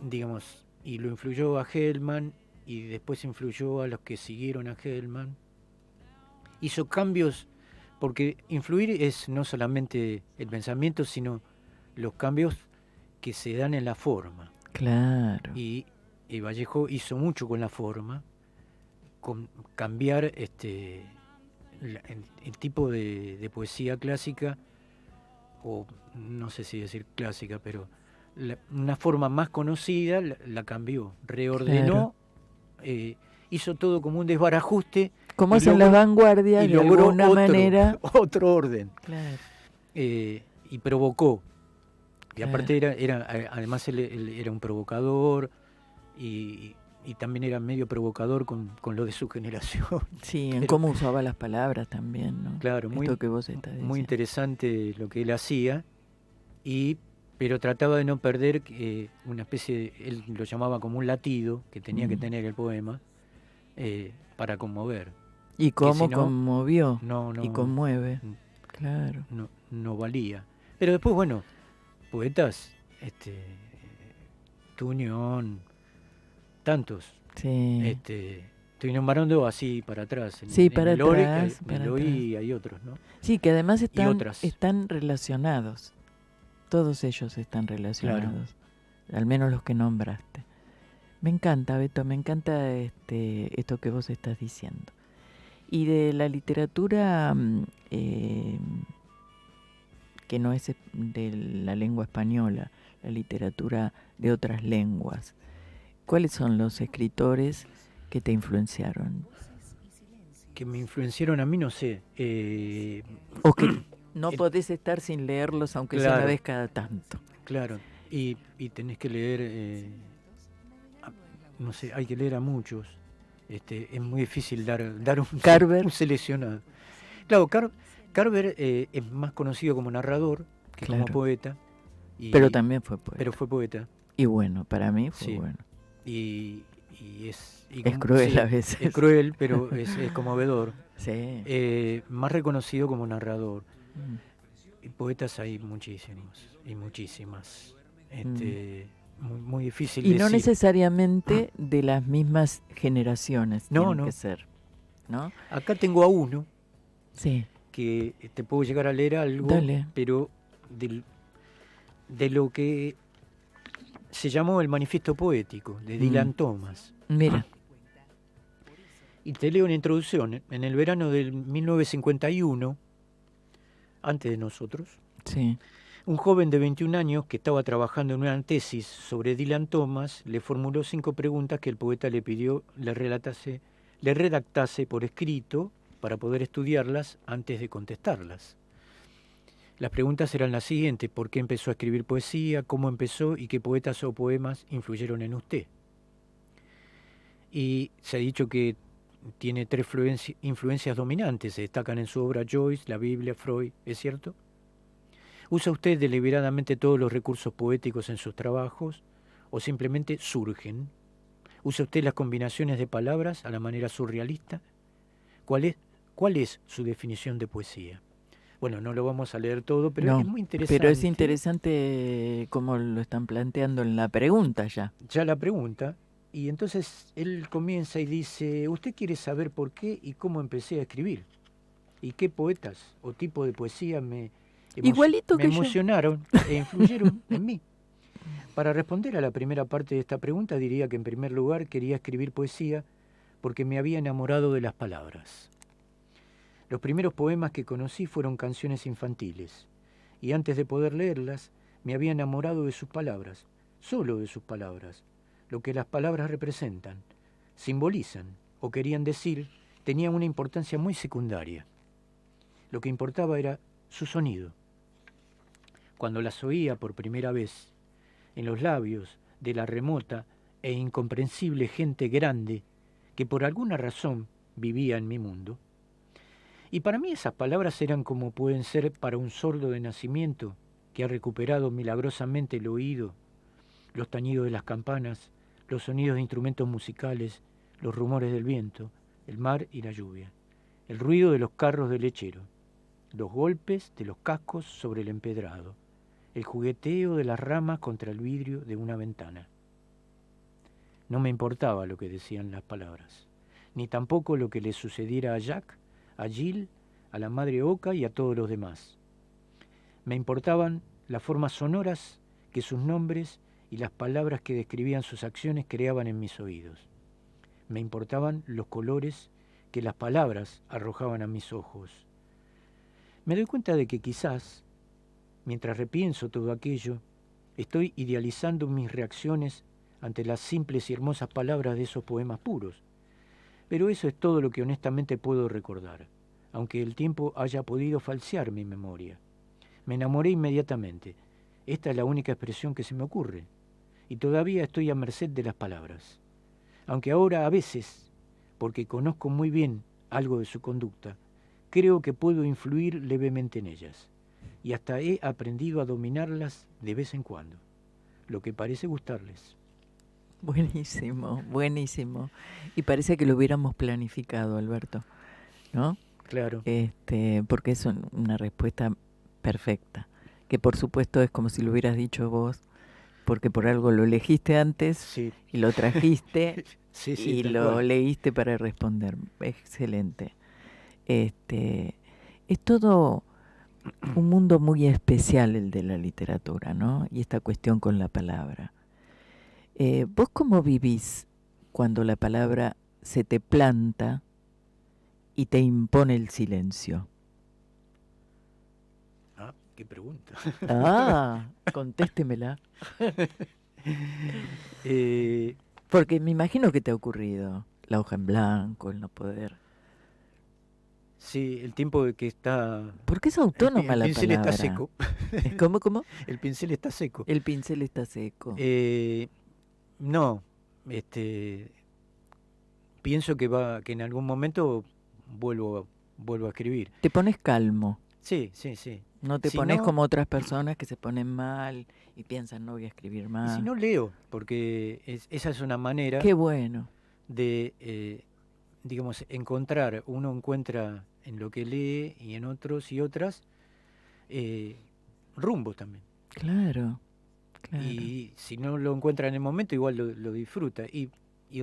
digamos, y lo influyó a Hellman, y después influyó a los que siguieron a Hellman. Hizo cambios, porque influir es no solamente el pensamiento, sino los cambios que se dan en la forma. Claro. Y Vallejo hizo mucho con la forma, con cambiar el tipo de poesía clásica, o no sé si decir clásica, pero una forma más conocida la cambió, reordenó, hizo todo como un desbarajuste. Como hacen las vanguardias, y de logró alguna manera. otro orden. Claro. Y provocó. Y Claro. aparte además él era un provocador, y también era medio provocador con lo de su generación. Sí, en cómo usaba las palabras también, ¿no? Claro, Esto que vos estás diciendo. muy interesante lo que él hacía, pero trataba de no perder una especie, él lo llamaba como un latido que tenía que tener el poema para conmover. Y cómo si no, conmovió no, y conmueve. mm, Claro. no valía. Pero después, bueno, poetas, Tuñón, tantos. Sí. Estoy nombrando así para atrás. Sí, para el Ore, atrás, en para el Ori atrás. hay otros, ¿no? Sí, que además otras. están relacionados. Todos ellos están relacionados. Al menos los que nombraste. Me encanta, Beto, me encanta esto que vos estás diciendo. Y de la literatura que no es de la lengua española, la literatura de otras lenguas, ¿cuáles son los escritores que te influenciaron? Que me influenciaron a mí, no sé. O que no podés estar sin leerlos, aunque sea una vez cada tanto. Claro, y tenés que leer, no sé, hay que leer a muchos. Es muy difícil dar un seleccionado. Claro, Carver es más conocido como narrador que como poeta. Pero también fue poeta. Pero fue poeta. Y bueno, para mí fue bueno. Y es cruel a veces. Es cruel, pero es conmovedor. Sí. Más reconocido como narrador. Y poetas hay muchísimos y muchísimas. Muy difícil y decir. No necesariamente de las mismas generaciones tienen que ser, ¿no? Acá tengo a uno sí. que te puedo llegar a leer algo. Dale. Pero de lo que se llamó el Manifiesto Poético de Dylan Thomas. Mira. Y te leo una introducción. En el verano del 1951, antes de nosotros, sí. Un joven de 21 años que estaba trabajando en una tesis sobre Dylan Thomas le formuló 5 preguntas que el poeta le pidió le redactase por escrito para poder estudiarlas antes de contestarlas. Las preguntas eran las siguientes: ¿por qué empezó a escribir poesía? ¿Cómo empezó? ¿Y qué poetas o poemas influyeron en usted? Y se ha dicho que tiene 3 influencias dominantes. Se destacan en su obra Joyce, la Biblia, Freud. ¿Es cierto? ¿Usa usted deliberadamente todos los recursos poéticos en sus trabajos o simplemente surgen? ¿Usa usted las combinaciones de palabras a la manera surrealista? ¿Cuál es su definición de poesía? Bueno, no lo vamos a leer todo, pero es muy interesante. Pero es interesante cómo lo están planteando en la pregunta ya. Ya la pregunta. Y entonces él comienza y dice: ¿usted quiere saber por qué y cómo empecé a escribir? ¿Y qué poetas o tipo de poesía me emocionaron e influyeron en mí? Para responder a la primera parte de esta pregunta, diría que en primer lugar quería escribir poesía porque me había enamorado de las palabras. Los primeros poemas que conocí fueron canciones infantiles, y antes de poder leerlas, me había enamorado de sus palabras, solo de sus palabras. Lo que las palabras representan, simbolizan o querían decir, tenía una importancia muy secundaria. Lo que importaba era su sonido. Cuando las oía por primera vez, en los labios de la remota e incomprensible gente grande que por alguna razón vivía en mi mundo. Y para mí esas palabras eran como pueden ser para un sordo de nacimiento que ha recuperado milagrosamente el oído, los tañidos de las campanas, los sonidos de instrumentos musicales, los rumores del viento, el mar y la lluvia, el ruido de los carros del lechero, los golpes de los cascos sobre el empedrado, el jugueteo de las ramas contra el vidrio de una ventana. No me importaba lo que decían las palabras, ni tampoco lo que le sucediera a Jack, a Jill, a la madre Oca y a todos los demás. Me importaban las formas sonoras que sus nombres y las palabras que describían sus acciones creaban en mis oídos. Me importaban los colores que las palabras arrojaban a mis ojos. Me doy cuenta de que quizás, mientras repienso todo aquello, estoy idealizando mis reacciones ante las simples y hermosas palabras de esos poemas puros. Pero eso es todo lo que honestamente puedo recordar, aunque el tiempo haya podido falsear mi memoria. Me enamoré inmediatamente. Esta es la única expresión que se me ocurre. Y todavía estoy a merced de las palabras. Aunque ahora a veces, porque conozco muy bien algo de su conducta, creo que puedo influir levemente en ellas. Y hasta he aprendido a dominarlas de vez en cuando, lo que parece gustarles. Buenísimo, buenísimo. Y parece que lo hubiéramos planificado, Alberto, ¿no? Claro. Porque es una respuesta perfecta, que por supuesto es como si lo hubieras dicho vos, porque por algo lo elegiste antes, Sí. y lo trajiste Sí, y tal lo cual. leíste para responder. Excelente. Es todo un mundo muy especial el de la literatura, ¿no? Y esta cuestión con la palabra. ¿Vos cómo vivís cuando la palabra se te planta y te impone el silencio? Ah, qué pregunta. Ah, contéstemela. Eh, Porque me imagino que te ha ocurrido la hoja en blanco, el no poder. sí, el tiempo de que está... Porque es autónoma el la pincel está palabra. seco. ¿Cómo? El pincel está seco. El pincel está seco. No, pienso que en algún momento vuelvo a escribir. Te pones calmo. Sí. No te Si pones no- como otras personas que se ponen mal y piensan no voy a escribir Y más. si no leo, porque esa es una manera Qué bueno. de, digamos, uno encuentra en lo que lee y en otros y otras rumbo también. Claro. Y si no lo encuentra en el momento, igual lo disfruta. Y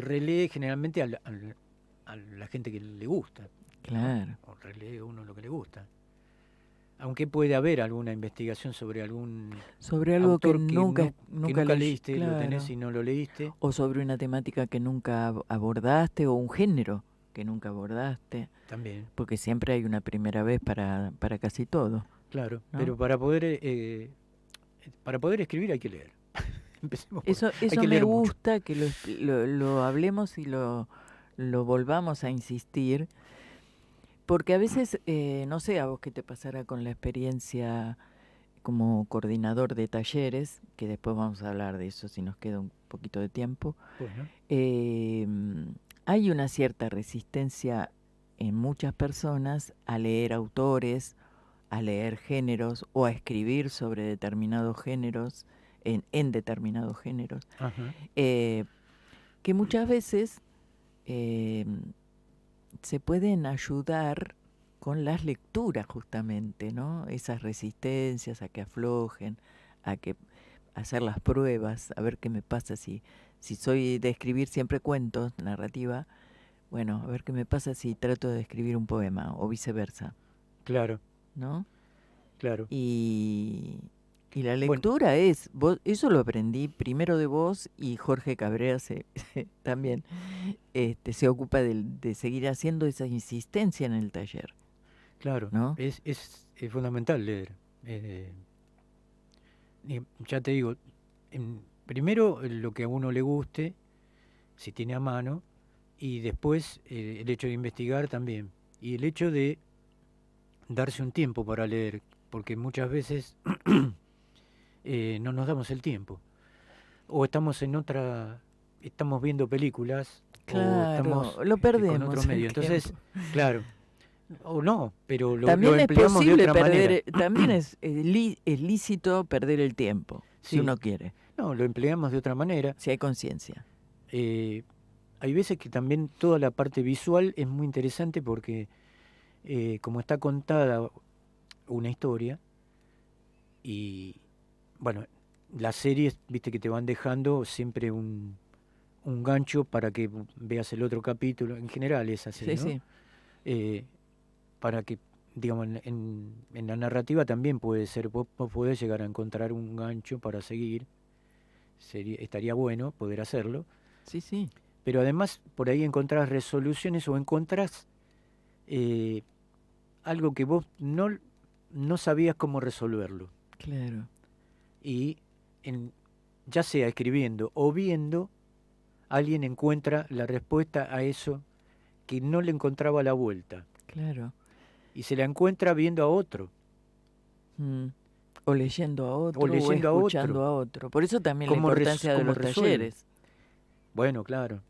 relee generalmente a la gente que le gusta. Claro. O relee uno lo que le gusta. Aunque puede haber alguna investigación sobre algún Sobre algo autor que nunca leíste, claro. lo tenés y no lo leíste. O sobre una temática que nunca abordaste o un género que nunca abordaste. También, Porque siempre hay una primera vez para casi todo. claro. ¿No? Pero para poder escribir hay que leer. Empecemos por- Eso hay que me leer mucho. gusta que lo hablemos y lo volvamos a insistir. Porque a veces, no sé a vos qué te pasará con la experiencia como coordinador de talleres, que después vamos a hablar de eso si nos queda un poquito de tiempo. Bueno, Hay una cierta resistencia en muchas personas a leer autores, a leer géneros o a escribir sobre determinados géneros, en determinados géneros, ajá. que muchas veces se pueden ayudar con las lecturas justamente, ¿no? Esas resistencias a que aflojen, a hacer las pruebas, a ver qué me pasa si soy de escribir siempre cuentos, narrativa, bueno, a ver qué me pasa si trato de escribir un poema o viceversa, Claro, ¿no? claro. Y Y la Bueno, lectura es, eso lo aprendí primero de vos y Jorge Cabrera también se ocupa de seguir haciendo esa insistencia en el taller, claro, ¿no? es fundamental leer. Eh, ya te digo, primero lo que a uno le guste, si tiene a mano, y después el hecho de investigar también. Y el hecho de darse un tiempo para leer, porque muchas veces no nos damos el tiempo. O estamos estamos viendo películas, o Claro, estamos lo con otro perdemos el medio. Entonces, tiempo. claro, o no, pero lo También es empleamos de posible otra manera. también es lícito perder el tiempo, si Sí, uno quiere, no, lo empleamos de otra manera. si hay conciencia. Eh, Hay veces que también toda la parte visual es muy interesante porque como está contada una historia y bueno, las series, viste que te van dejando siempre un gancho para que veas el otro capítulo, en general es así, Sí, ¿no? sí, Eh, para que, digamos, en la narrativa también puede ser, vos podés llegar a encontrar un gancho para seguir, estaría bueno poder hacerlo, sí, sí, pero además por ahí encontrás resoluciones o encontrás eh, algo que vos no sabías cómo resolverlo. claro. Y ya sea escribiendo o viendo, alguien encuentra la respuesta a eso que no le encontraba la vuelta. Claro. Y se la encuentra viendo a otro, Mm. O leyendo a o otro o leyendo a escuchando otro. a otro. Por eso también la importancia de Cómo los resuelve. talleres. Bueno, claro.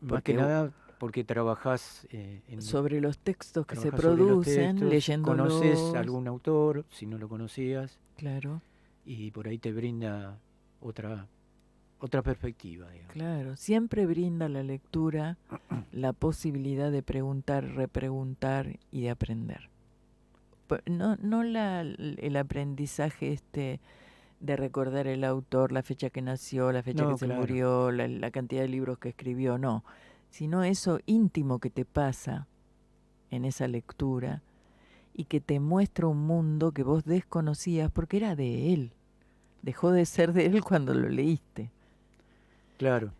Más que Porque nada porque trabajás, sobre los textos que se trabajás sobre los producen, textos, conoces a leyéndolos, algún autor, si no lo conocías, claro, y por ahí te brinda otra perspectiva, digamos. claro. Siempre brinda la lectura la posibilidad de preguntar, repreguntar y de aprender. No el aprendizaje de recordar el autor, la fecha que nació, la fecha que No, se claro, murió, la cantidad de libros que escribió, no, sino eso íntimo que te pasa en esa lectura y que te muestra un mundo que vos desconocías porque era de él. Dejó de ser de él cuando lo leíste. claro.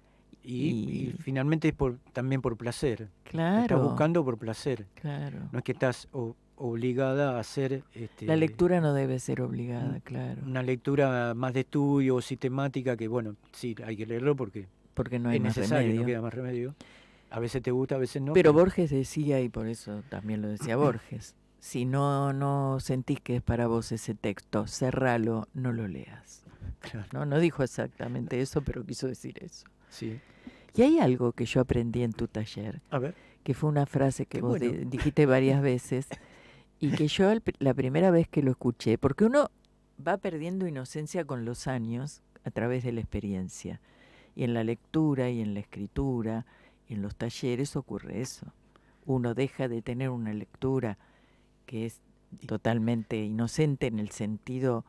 Y Y finalmente es también por placer. Estás claro, buscando por placer. claro. No es que estás obligada a hacer La lectura no debe ser obligada, un- claro, una lectura más de estudio o sistemática, que bueno, sí, hay que leerlo porque porque no hay es más necesario, no remedio. queda más remedio. A veces te gusta, a veces no, Pero Borges decía, y por eso también lo decía Borges, si no sentís que es para vos ese texto, cerralo, no lo leas. claro, No dijo exactamente eso, pero quiso decir eso. sí. Y hay algo que yo aprendí en tu taller, A ver, que fue una frase que qué vos bueno. dijiste varias veces, y que yo la primera vez que lo escuché, porque uno va perdiendo inocencia con los años a través de la experiencia, y en la lectura y en la escritura y en los talleres ocurre eso. Uno deja de tener una lectura que es totalmente inocente en el sentido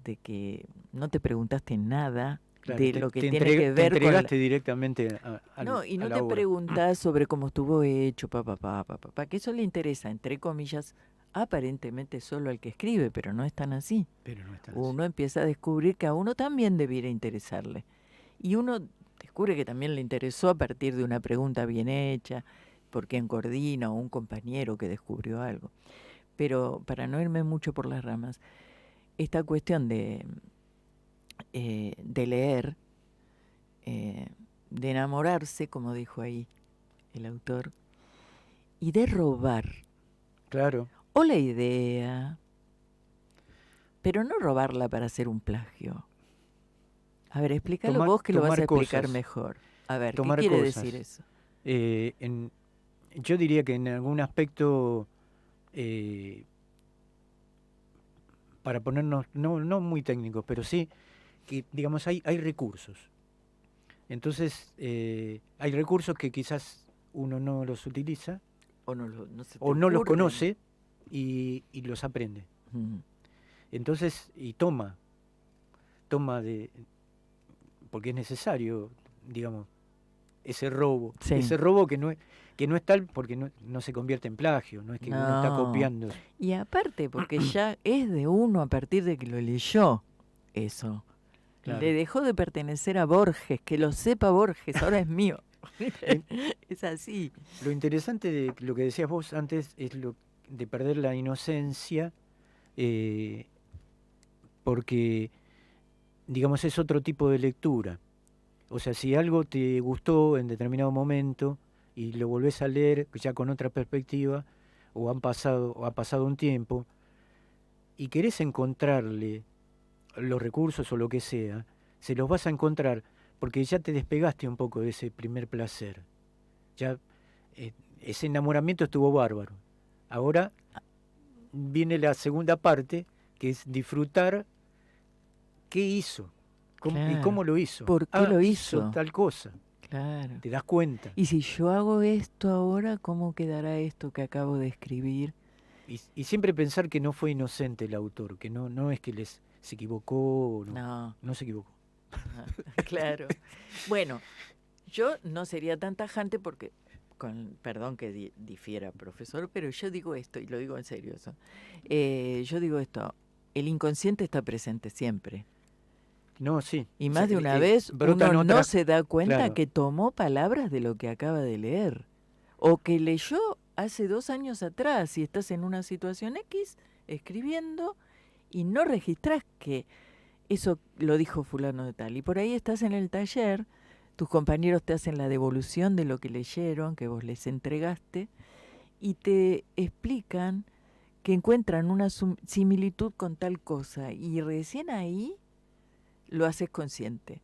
de que no te preguntaste nada Claro, de lo que tiene que ver te con entregaste directamente no, y a no la te obra. preguntás sobre cómo estuvo hecho, que eso le interesa, entre comillas, aparentemente solo al que escribe, pero no es tan así. Pero no es tan así. Uno empieza a descubrir que a uno también debiera interesarle. Y uno descubre que también le interesó a partir de una pregunta bien hecha, por quién coordina o un compañero que descubrió algo. Pero para no irme mucho por las ramas, esta cuestión de leer, de enamorarse, como dijo ahí el autor, y de robar, Claro. o la idea, pero no robarla para hacer un plagio. A ver, explícalo vos que lo vas a explicar cosas, mejor. A ver, ¿qué tomar quiere cosas. decir eso? Yo diría que en algún aspecto, para ponernos, no muy técnicos, pero sí que, digamos, hay recursos. Entonces, hay recursos que quizás uno no los utiliza O no se te o no los ocurre. conoce y los aprende. Mm, Entonces, y toma porque es necesario, digamos, ese robo. Sí. Ese robo que no es tal porque no se convierte en plagio, no es que uno está No. copiando. Y aparte, porque ya es de uno a partir de que lo leyó eso. Claro. Le dejó de pertenecer a Borges, que lo sepa Borges, ahora es mío. Es así. Lo interesante de lo que decías vos antes es lo de perder la inocencia, porque, digamos, es otro tipo de lectura. O sea, si algo te gustó en determinado momento y lo volvés a leer ya con otra perspectiva, o ha pasado un tiempo, y querés encontrarle los recursos o lo que sea, se los vas a encontrar porque ya te despegaste un poco de ese primer placer. Ya ese enamoramiento estuvo bárbaro. Ahora viene la segunda parte, que es disfrutar qué hizo y Claro. cómo lo hizo. ¿Por qué lo hizo? Tal cosa. Claro. Te das cuenta. Y si yo hago esto ahora, ¿cómo quedará esto que acabo de escribir? Y siempre pensar que no fue inocente el autor, que no es que se equivocó. No se equivocó. Claro. Bueno, yo no sería tan tajante porque, perdón que difiera, profesor, pero yo digo esto, y lo digo en serio eso. Yo digo esto, el inconsciente está presente siempre. No, sí. Y O más sea, de una vez brotan uno no otras- se da cuenta claro. que tomó palabras de lo que acaba de leer. O que leyó hace 2 años atrás y estás en una situación X escribiendo y no registrás que eso lo dijo fulano de tal. Y por ahí estás en el taller, tus compañeros te hacen la devolución de lo que leyeron, que vos les entregaste, y te explican que encuentran una similitud con tal cosa. Y recién ahí lo haces consciente.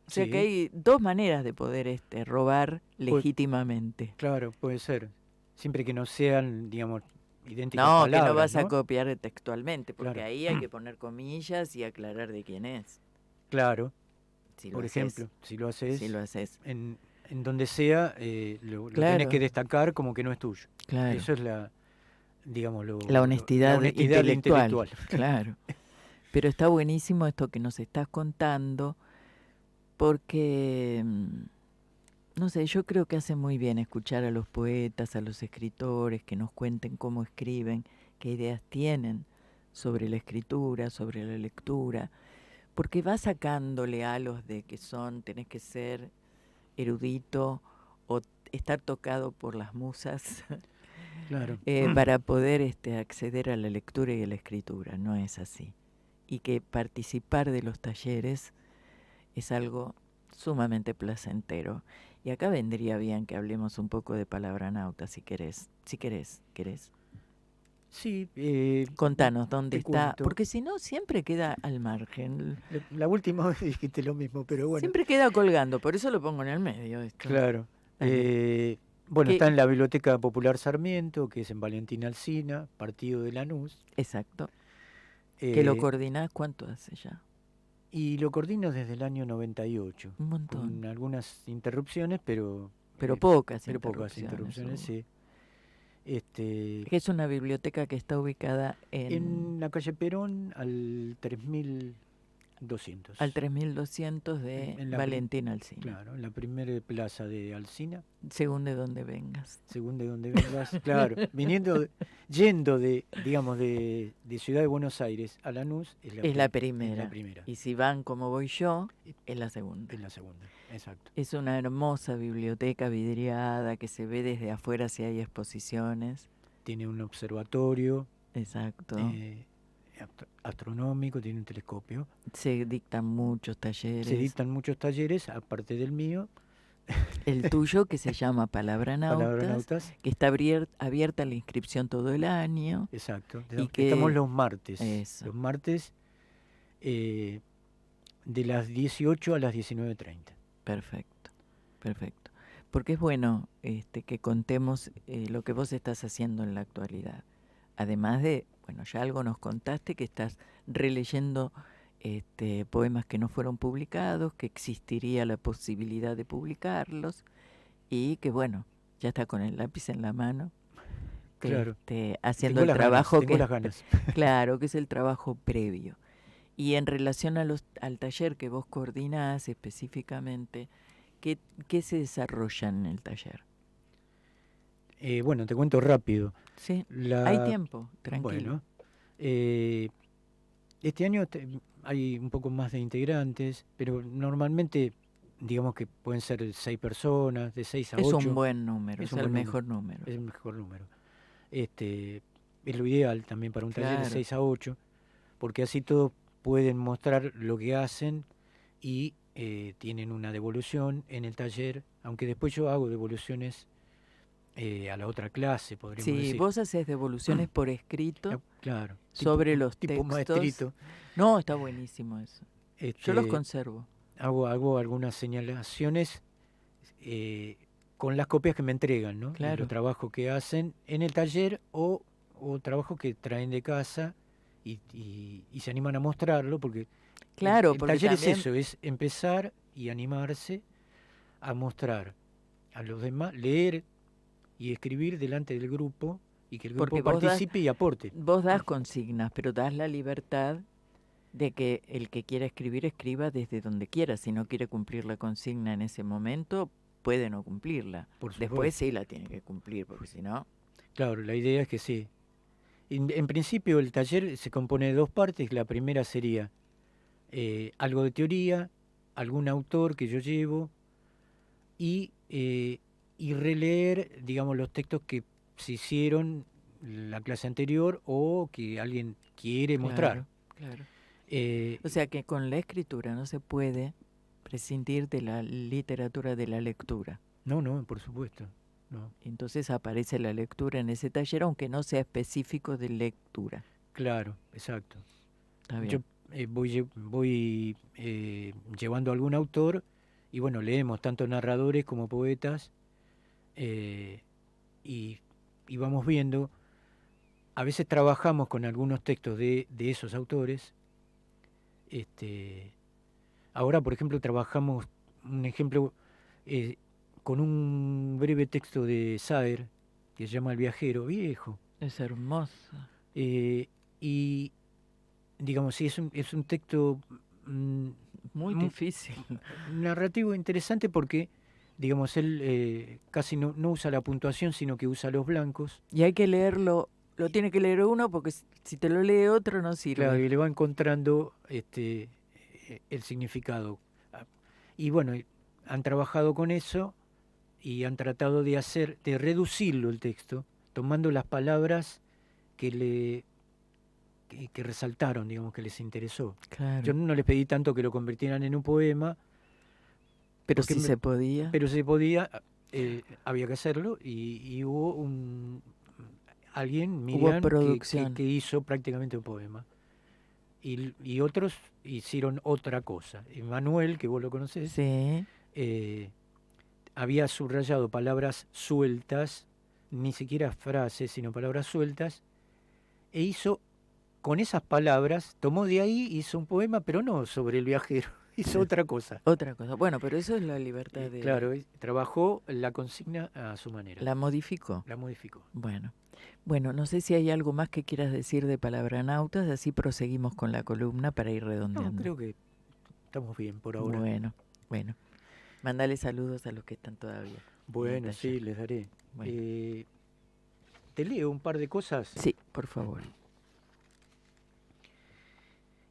O sea Sí. que hay 2 maneras de poder robar legítimamente. Claro, puede ser. Siempre que no sean, digamos, idénticas No, palabras, que no vas a ¿no? copiar textualmente, porque Claro. ahí hay que poner comillas y aclarar de quién es. Claro, Si lo por haces, ejemplo, si lo haces si lo haces. en donde sea, lo Claro. tenés que destacar como que no es tuyo. Claro. Eso es digamos, La honestidad intelectual. intelectual. Claro. Pero está buenísimo esto que nos estás contando, porque, no sé, yo creo que hace muy bien escuchar a los poetas, a los escritores, que nos cuenten cómo escriben, qué ideas tienen sobre la escritura, sobre la lectura, porque va sacándole halos de que tenés que ser erudito o estar tocado por las musas Claro. para poder acceder a la lectura y a la escritura. No es así. Y que participar de los talleres es algo sumamente placentero. Y acá vendría bien que hablemos un poco de Palabranauta, si querés. Si querés. Sí. Contanos dónde te está, cuento. porque si no siempre queda al margen. La última vez dijiste lo mismo, pero bueno. Siempre queda colgando, por eso lo pongo en el medio. Esto. Claro. Dale. Bueno, ¿Qué? está en la Biblioteca Popular Sarmiento, que es en Valentín Alsina, partido de Lanús. Exacto. Que lo Eh, coordinás, ¿cuánto hace ya? Y lo coordino desde el año 98, Un montón. con algunas interrupciones, pero Pocas pocas interrupciones, seguro. sí. Que es una biblioteca que está ubicada En la calle Perón al 3200. al 3200 de En la Valentín Alsina, Claro, en la primera plaza de Alsina, según de donde vengas. según de donde vengas. Claro, yendo digamos, de Ciudad de Buenos Aires a Lanús, Es la primera. Es la primera. Y si van como voy yo, es la segunda. Es la segunda, exacto. Es una hermosa biblioteca vidriada que se ve desde afuera si hay exposiciones. Tiene un observatorio Exacto. astronómico, tiene un telescopio. Se dictan muchos talleres. Se dictan muchos talleres, aparte del mío, El tuyo, que se llama Palabranautas, Palabranautas. que está abierta la inscripción todo el año. Exacto. Y que- Estamos los martes. Eso. Los martes de las 18 a las 19:30. Perfecto. Porque es bueno que contemos lo que vos estás haciendo en la actualidad. Además de, bueno, ya algo nos contaste, que estás releyendo poemas que no fueron publicados, que existiría la posibilidad de publicarlos y que, bueno, ya está con el lápiz en la mano, Claro. haciendo Tengo el las trabajo ganas, tengo las ganas. Claro, que es el trabajo previo. Y en relación al taller que vos coordinás específicamente, ¿Qué se desarrolla en el taller? Bueno, te cuento rápido. Sí, hay tiempo, tranquilo. Bueno, este año hay un poco más de integrantes, pero normalmente digamos que pueden ser 6 personas, de 6 a 8. Es un buen número, es un el buen mejor número. Es el mejor número. Es lo ideal también para un taller de 6 a 8, porque así todos pueden mostrar lo que hacen y tienen una devolución en el taller, aunque después yo hago devoluciones a la otra clase, podríamos decir. Sí, vos haces devoluciones por escrito claro, sobre los tipo textos. maestrito. No, está buenísimo eso. Yo los conservo. Hago algunas señalaciones con las copias que me entregan, ¿no? Claro. De los trabajos que hacen en el taller o trabajos que traen de casa y se animan a mostrarlo, porque claro, el porque taller también... es eso, es empezar y animarse a mostrar a los demás, leer y escribir delante del grupo y que el grupo participe y aporte. Vos das consignas, pero das la libertad de que el que quiera escribir escriba desde donde quiera. Si no quiere cumplir la consigna en ese momento, puede no cumplirla. Después sí la tiene que cumplir, porque si no... Claro, la idea es que sí. En principio el taller se compone de 2 partes. La primera sería algo de teoría, algún autor que yo llevo y releer, digamos, los textos que se hicieron la clase anterior o que alguien quiere mostrar. Claro. O sea que con la escritura no se puede prescindir de la literatura, de la lectura. No, por supuesto. No. Entonces aparece la lectura en ese taller, aunque no sea específico de lectura. Claro, exacto. Está bien. Yo voy llevando algún autor y bueno, leemos tanto narradores como poetas y vamos viendo. A veces trabajamos con algunos textos de esos autores. Ahora, por ejemplo, trabajamos un ejemplo con un breve texto de Saer que se llama El viajero viejo. Es hermoso. Y digamos, sí, es un texto muy difícil. Narrativo interesante porque, digamos, él casi no usa la puntuación, sino que usa los blancos. Y hay que leerlo, lo tiene que leer uno porque si te lo lee otro no sirve. Claro, y le va encontrando el significado. Y bueno, han trabajado con eso y han tratado de reducirlo el texto, tomando las palabras que resaltaron, digamos, que les interesó. Claro. Yo no les pedí tanto que lo convirtieran en un poema. Pero si se podía. Pero se podía, había que hacerlo y hubo alguien, Miriam, que hizo prácticamente un poema. Y otros hicieron otra cosa. Manuel, que vos lo conocés, sí. Había subrayado palabras sueltas, ni siquiera frases, sino palabras sueltas, e hizo, con esas palabras, tomó de ahí, hizo un poema, pero no sobre el viajero, hizo otra cosa. Otra cosa. Bueno, pero eso es la libertad de... Claro, trabajó la consigna a su manera. ¿La modificó? La modificó. Bueno, no sé si hay algo más que quieras decir de Palabranautas, así proseguimos con la columna para ir redondeando. No, creo que estamos bien por ahora. Bueno. Mándale saludos a los que están todavía. Bueno, sí, les daré. Bueno. ¿Te leo un par de cosas? Sí, por favor.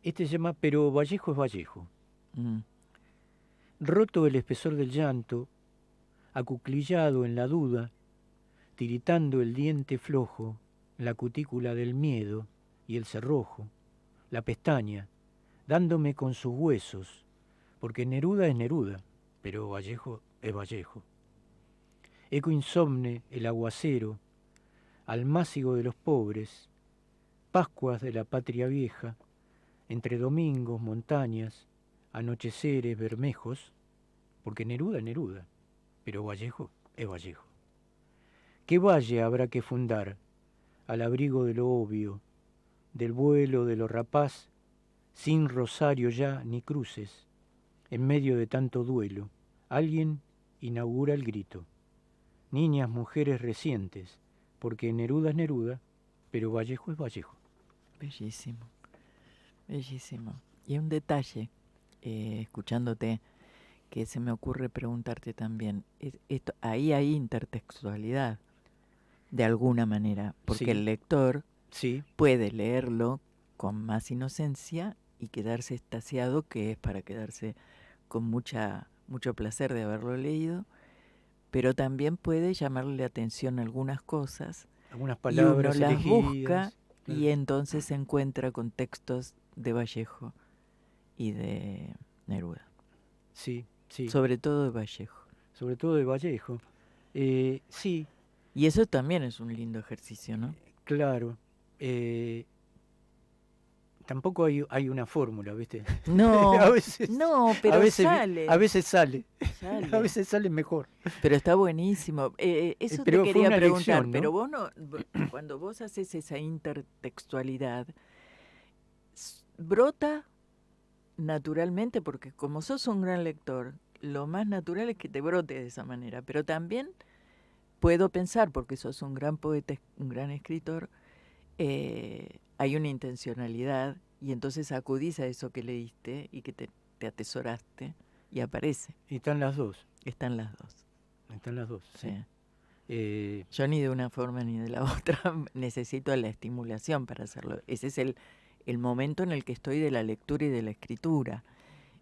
Este se llama Pero Vallejo es Vallejo. Roto el espesor del llanto, acuclillado en la duda, tiritando el diente flojo, la cutícula del miedo y el cerrojo, la pestaña, dándome con sus huesos, porque Neruda es Neruda, pero Vallejo es Vallejo. Eco insomne el aguacero, almácigo de los pobres, Pascuas de la patria vieja, entre domingos, montañas, anocheceres, bermejos, porque Neruda es Neruda, pero Vallejo es Vallejo. ¿Qué valle habrá que fundar al abrigo de lo obvio, del vuelo de lo rapaz, sin rosario ya ni cruces, en medio de tanto duelo? Alguien inaugura el grito. Niñas, mujeres recientes, porque Neruda es Neruda, pero Vallejo es Vallejo. Bellísimo, bellísimo. Y un detalle, escuchándote, que se me ocurre preguntarte también. Ahí hay intertextualidad, de alguna manera, porque Sí. el lector Sí, puede leerlo con más inocencia y quedarse extasiado, que es para quedarse con mucho placer de haberlo leído, pero también puede llamarle la atención algunas cosas algunas y uno palabras las elegidas. busca y Claro. entonces se encuentra con textos de Vallejo y de Neruda, Sí, sí, sobre todo de Vallejo. sobre todo de Vallejo. Sí, Y eso también es un lindo ejercicio, ¿no? claro. Tampoco hay una fórmula, ¿viste? No, a veces, no, a pero veces, sale. a veces sale, a Sale. veces sale mejor. Pero está buenísimo. Eso te Pero fue quería una preguntar, elección, ¿no? pero vos no, cuando vos haces esa intertextualidad, brota naturalmente, porque como sos un gran lector, lo más natural es que te brote de esa manera, pero también puedo pensar, porque sos un gran poeta, un gran escritor, hay una intencionalidad y entonces acudís a eso que leíste y que te atesoraste y aparece. Y están las dos, Están las dos. sí. Sí. Yo ni de una forma ni de la otra necesito la estimulación para hacerlo. Ese es el momento en el que estoy de la lectura y de la escritura.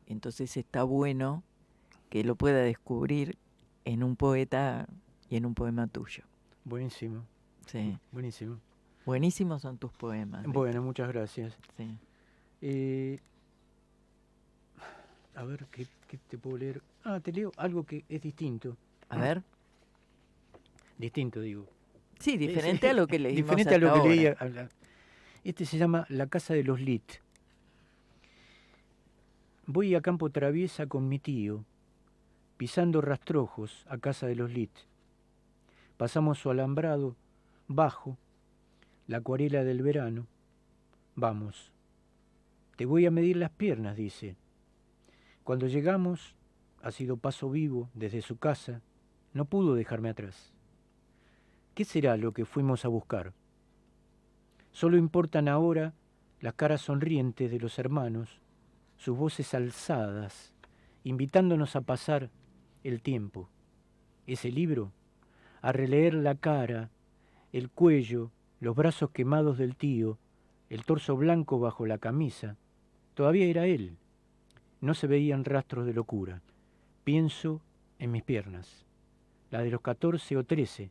Entonces está bueno que lo pueda descubrir en un poeta y en un poema tuyo. Buenísimo, Sí. buenísimo. Buenísimos son tus poemas. Bueno, Víctor. muchas gracias. Sí. A ver, ¿qué te puedo leer? Te leo algo que es distinto. A ver. Distinto, digo. Sí, diferente a lo que leímos Diferente a lo hasta que leí. ahora. Este se llama La Casa de los Lit. Voy a campo traviesa con mi tío, pisando rastrojos a casa de los Lit. Pasamos su alambrado, bajo, la acuarela del verano. Vamos. Te voy a medir las piernas, dice. Cuando llegamos, ha sido paso vivo desde su casa, no pudo dejarme atrás. ¿Qué será lo que fuimos a buscar? Solo importan ahora las caras sonrientes de los hermanos, sus voces alzadas, invitándonos a pasar el tiempo. Ese libro, a releer la cara, el cuello, los brazos quemados del tío, el torso blanco bajo la camisa, todavía era él. No se veían rastros de locura. Pienso en mis piernas, la de los 14 o 13,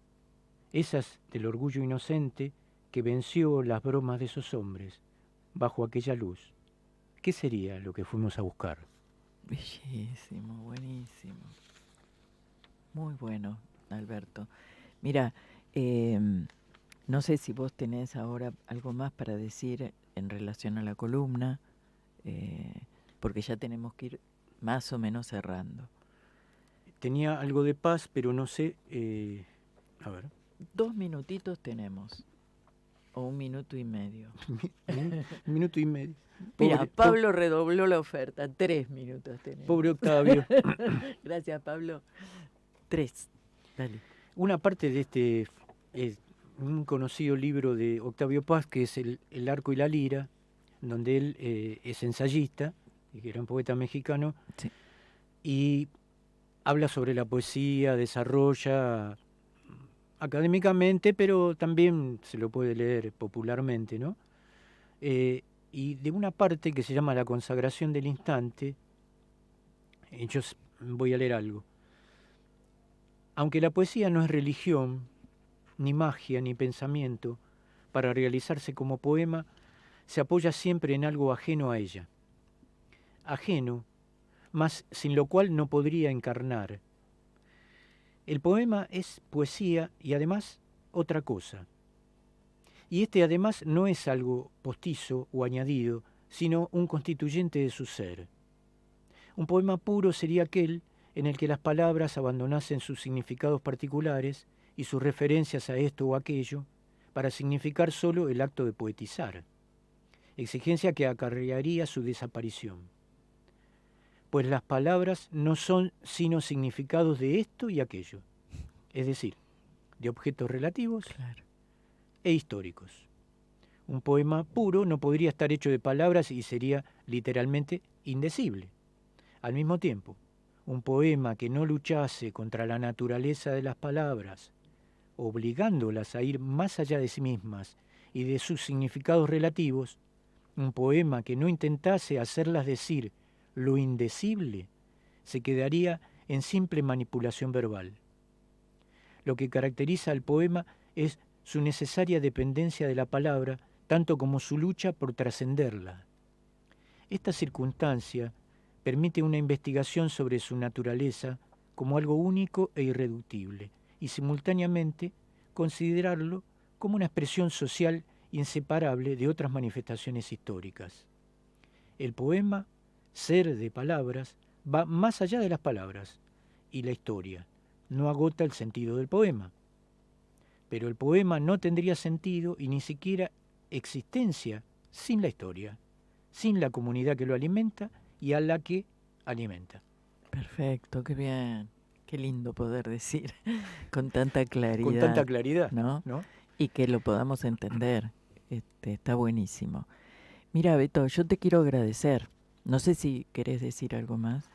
esas del orgullo inocente que venció las bromas de esos hombres, bajo aquella luz. ¿Qué sería lo que fuimos a buscar? Bellísimo, buenísimo. Muy bueno, Alberto. Mira, no sé si vos tenés ahora algo más para decir en relación a la columna, porque ya tenemos que ir más o menos cerrando. Tenía algo de paz, pero no sé... a ver. 2 minutitos tenemos, o 1 minuto y medio. 1 minuto y medio. Mira, Pablo redobló la oferta, 3 minutos tenemos. Pobre Octavio. Gracias, Pablo. 3, dale. Una parte de este un conocido libro de Octavio Paz, que es El arco y la lira, donde él es ensayista, y que era un poeta mexicano, Sí. y habla sobre la poesía, desarrolla académicamente, pero también se lo puede leer popularmente, ¿no? Y de una parte que se llama La consagración del instante, yo voy a leer algo. Aunque la poesía no es religión, ni magia, ni pensamiento, para realizarse como poema, se apoya siempre en algo ajeno a ella. Ajeno, mas sin lo cual no podría encarnar. El poema es poesía y además otra cosa. Y este además no es algo postizo o añadido, sino un constituyente de su ser. Un poema puro sería aquel en el que las palabras abandonasen sus significados particulares y sus referencias a esto o aquello para significar solo el acto de poetizar, exigencia que acarrearía su desaparición. Pues las palabras no son sino significados de esto y aquello, es decir, de objetos relativos e históricos. Un poema puro no podría estar hecho de palabras y sería literalmente indecible. Al mismo tiempo, un poema que no luchase contra la naturaleza de las palabras, obligándolas a ir más allá de sí mismas y de sus significados relativos, un poema que no intentase hacerlas decir lo indecible, se quedaría en simple manipulación verbal. Lo que caracteriza al poema es su necesaria dependencia de la palabra, tanto como su lucha por trascenderla. Esta circunstancia permite una investigación sobre su naturaleza como algo único e irreductible, y simultáneamente considerarlo como una expresión social inseparable de otras manifestaciones históricas. El poema, ser de palabras, va más allá de las palabras, y la historia no agota el sentido del poema. Pero el poema no tendría sentido y ni siquiera existencia sin la historia, sin la comunidad que lo alimenta y a la que alimenta. Perfecto, qué bien. Qué lindo poder decir con tanta claridad. Con tanta claridad, ¿no? ¿no? Y que lo podamos entender. Está buenísimo. Mira, Beto, yo te quiero agradecer. No sé si querés decir algo más.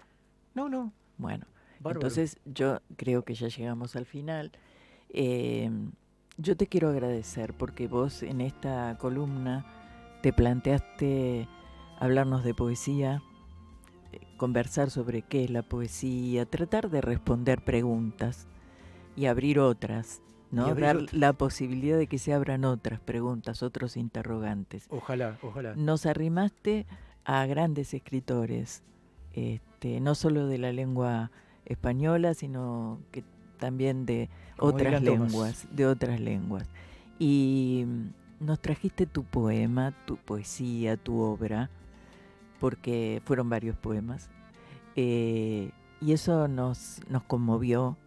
No. Bueno, Bárbaro. entonces yo creo que ya llegamos al final. Yo te quiero agradecer porque vos en esta columna te planteaste hablarnos de poesía, conversar sobre qué es la poesía, tratar de responder preguntas y abrir otras, ¿no? Dar la posibilidad de que se abran otras preguntas, otros interrogantes. Ojalá. Nos arrimaste a grandes escritores, no solo de la lengua española, sino que también de otras lenguas. Y nos trajiste tu poema, tu poesía, tu obra, porque fueron varios poemas, y eso nos conmovió,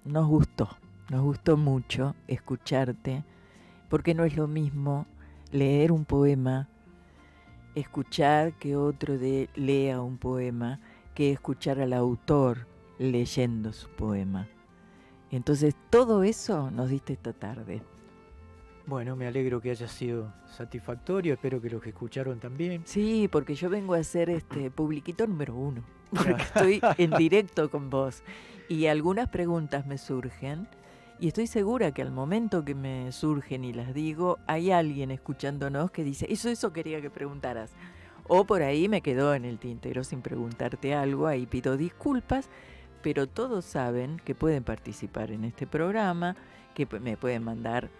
nos gustó mucho escucharte, porque no es lo mismo leer un poema, escuchar que otro lea un poema, que escuchar al autor leyendo su poema. Entonces todo eso nos diste esta tarde. Bueno, me alegro que haya sido satisfactorio, espero que los que escucharon también. Sí, porque yo vengo a ser publiquito número 1, porque estoy en directo con vos. Y algunas preguntas me surgen, y estoy segura que al momento que me surgen y las digo, hay alguien escuchándonos que dice, eso quería que preguntaras. O por ahí me quedó en el tintero sin preguntarte algo, ahí pido disculpas, pero todos saben que pueden participar en este programa, que me pueden mandar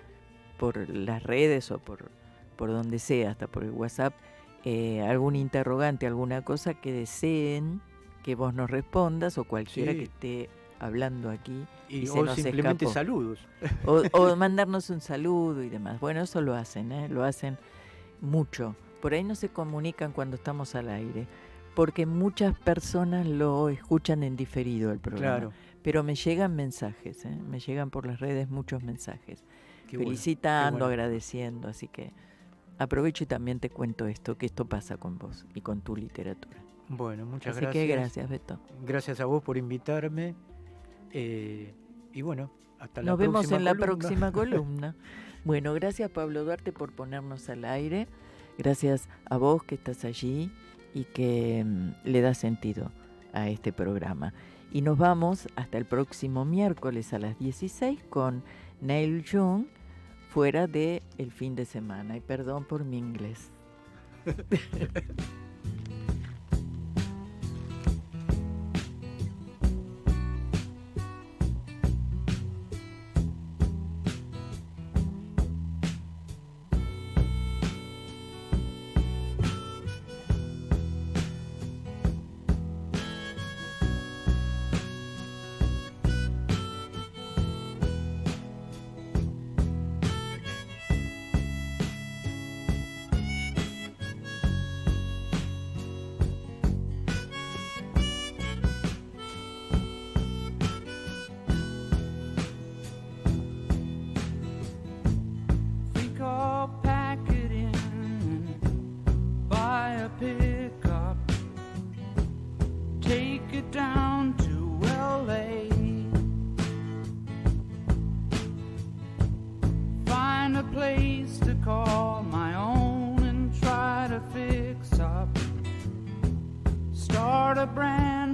por las redes o por donde sea, hasta por el WhatsApp, algún interrogante, alguna cosa que deseen que vos nos respondas, o cualquiera que esté hablando aquí y se o nos simplemente escapó. Saludos. O mandarnos un saludo y demás. Bueno, eso lo hacen mucho. Por ahí no se comunican cuando estamos al aire, porque muchas personas lo escuchan en diferido el programa. Claro. Pero me llegan mensajes, me llegan por las redes muchos mensajes. Qué felicitando, bueno. Agradeciendo, así que aprovecho y también te cuento esto, que esto pasa con vos y con tu literatura. Bueno, muchas así gracias. Así que gracias, Beto. Gracias a vos por invitarme, y bueno, hasta la próxima columna. Nos vemos en la próxima columna. Bueno, gracias Pablo Duarte por ponernos al aire, gracias a vos que estás allí y que le das sentido a este programa. Y nos vamos hasta el próximo miércoles a las 16 con Neil Young, fuera de el fin de semana. Y perdón por mi inglés. Start a brand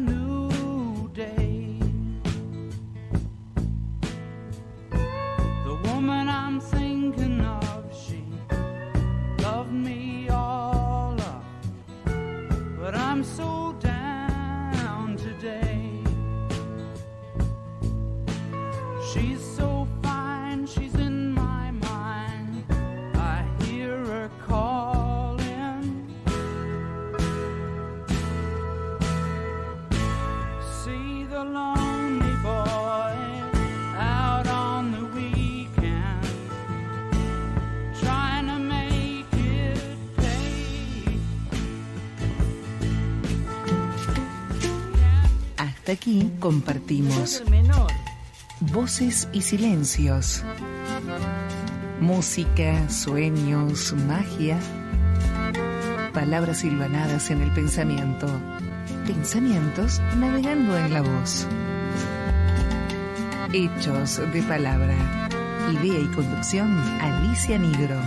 I'm so down today. She's so fine, she's in my mind. I hear her calling. See the lonely boy out on the weekend, trying to make it pay. Hasta aquí compartimos voces y silencios, música, sueños, magia, palabras silvanadas en el pensamiento, pensamientos navegando en la voz, hechos de palabra, idea y conducción Alicia Nigro.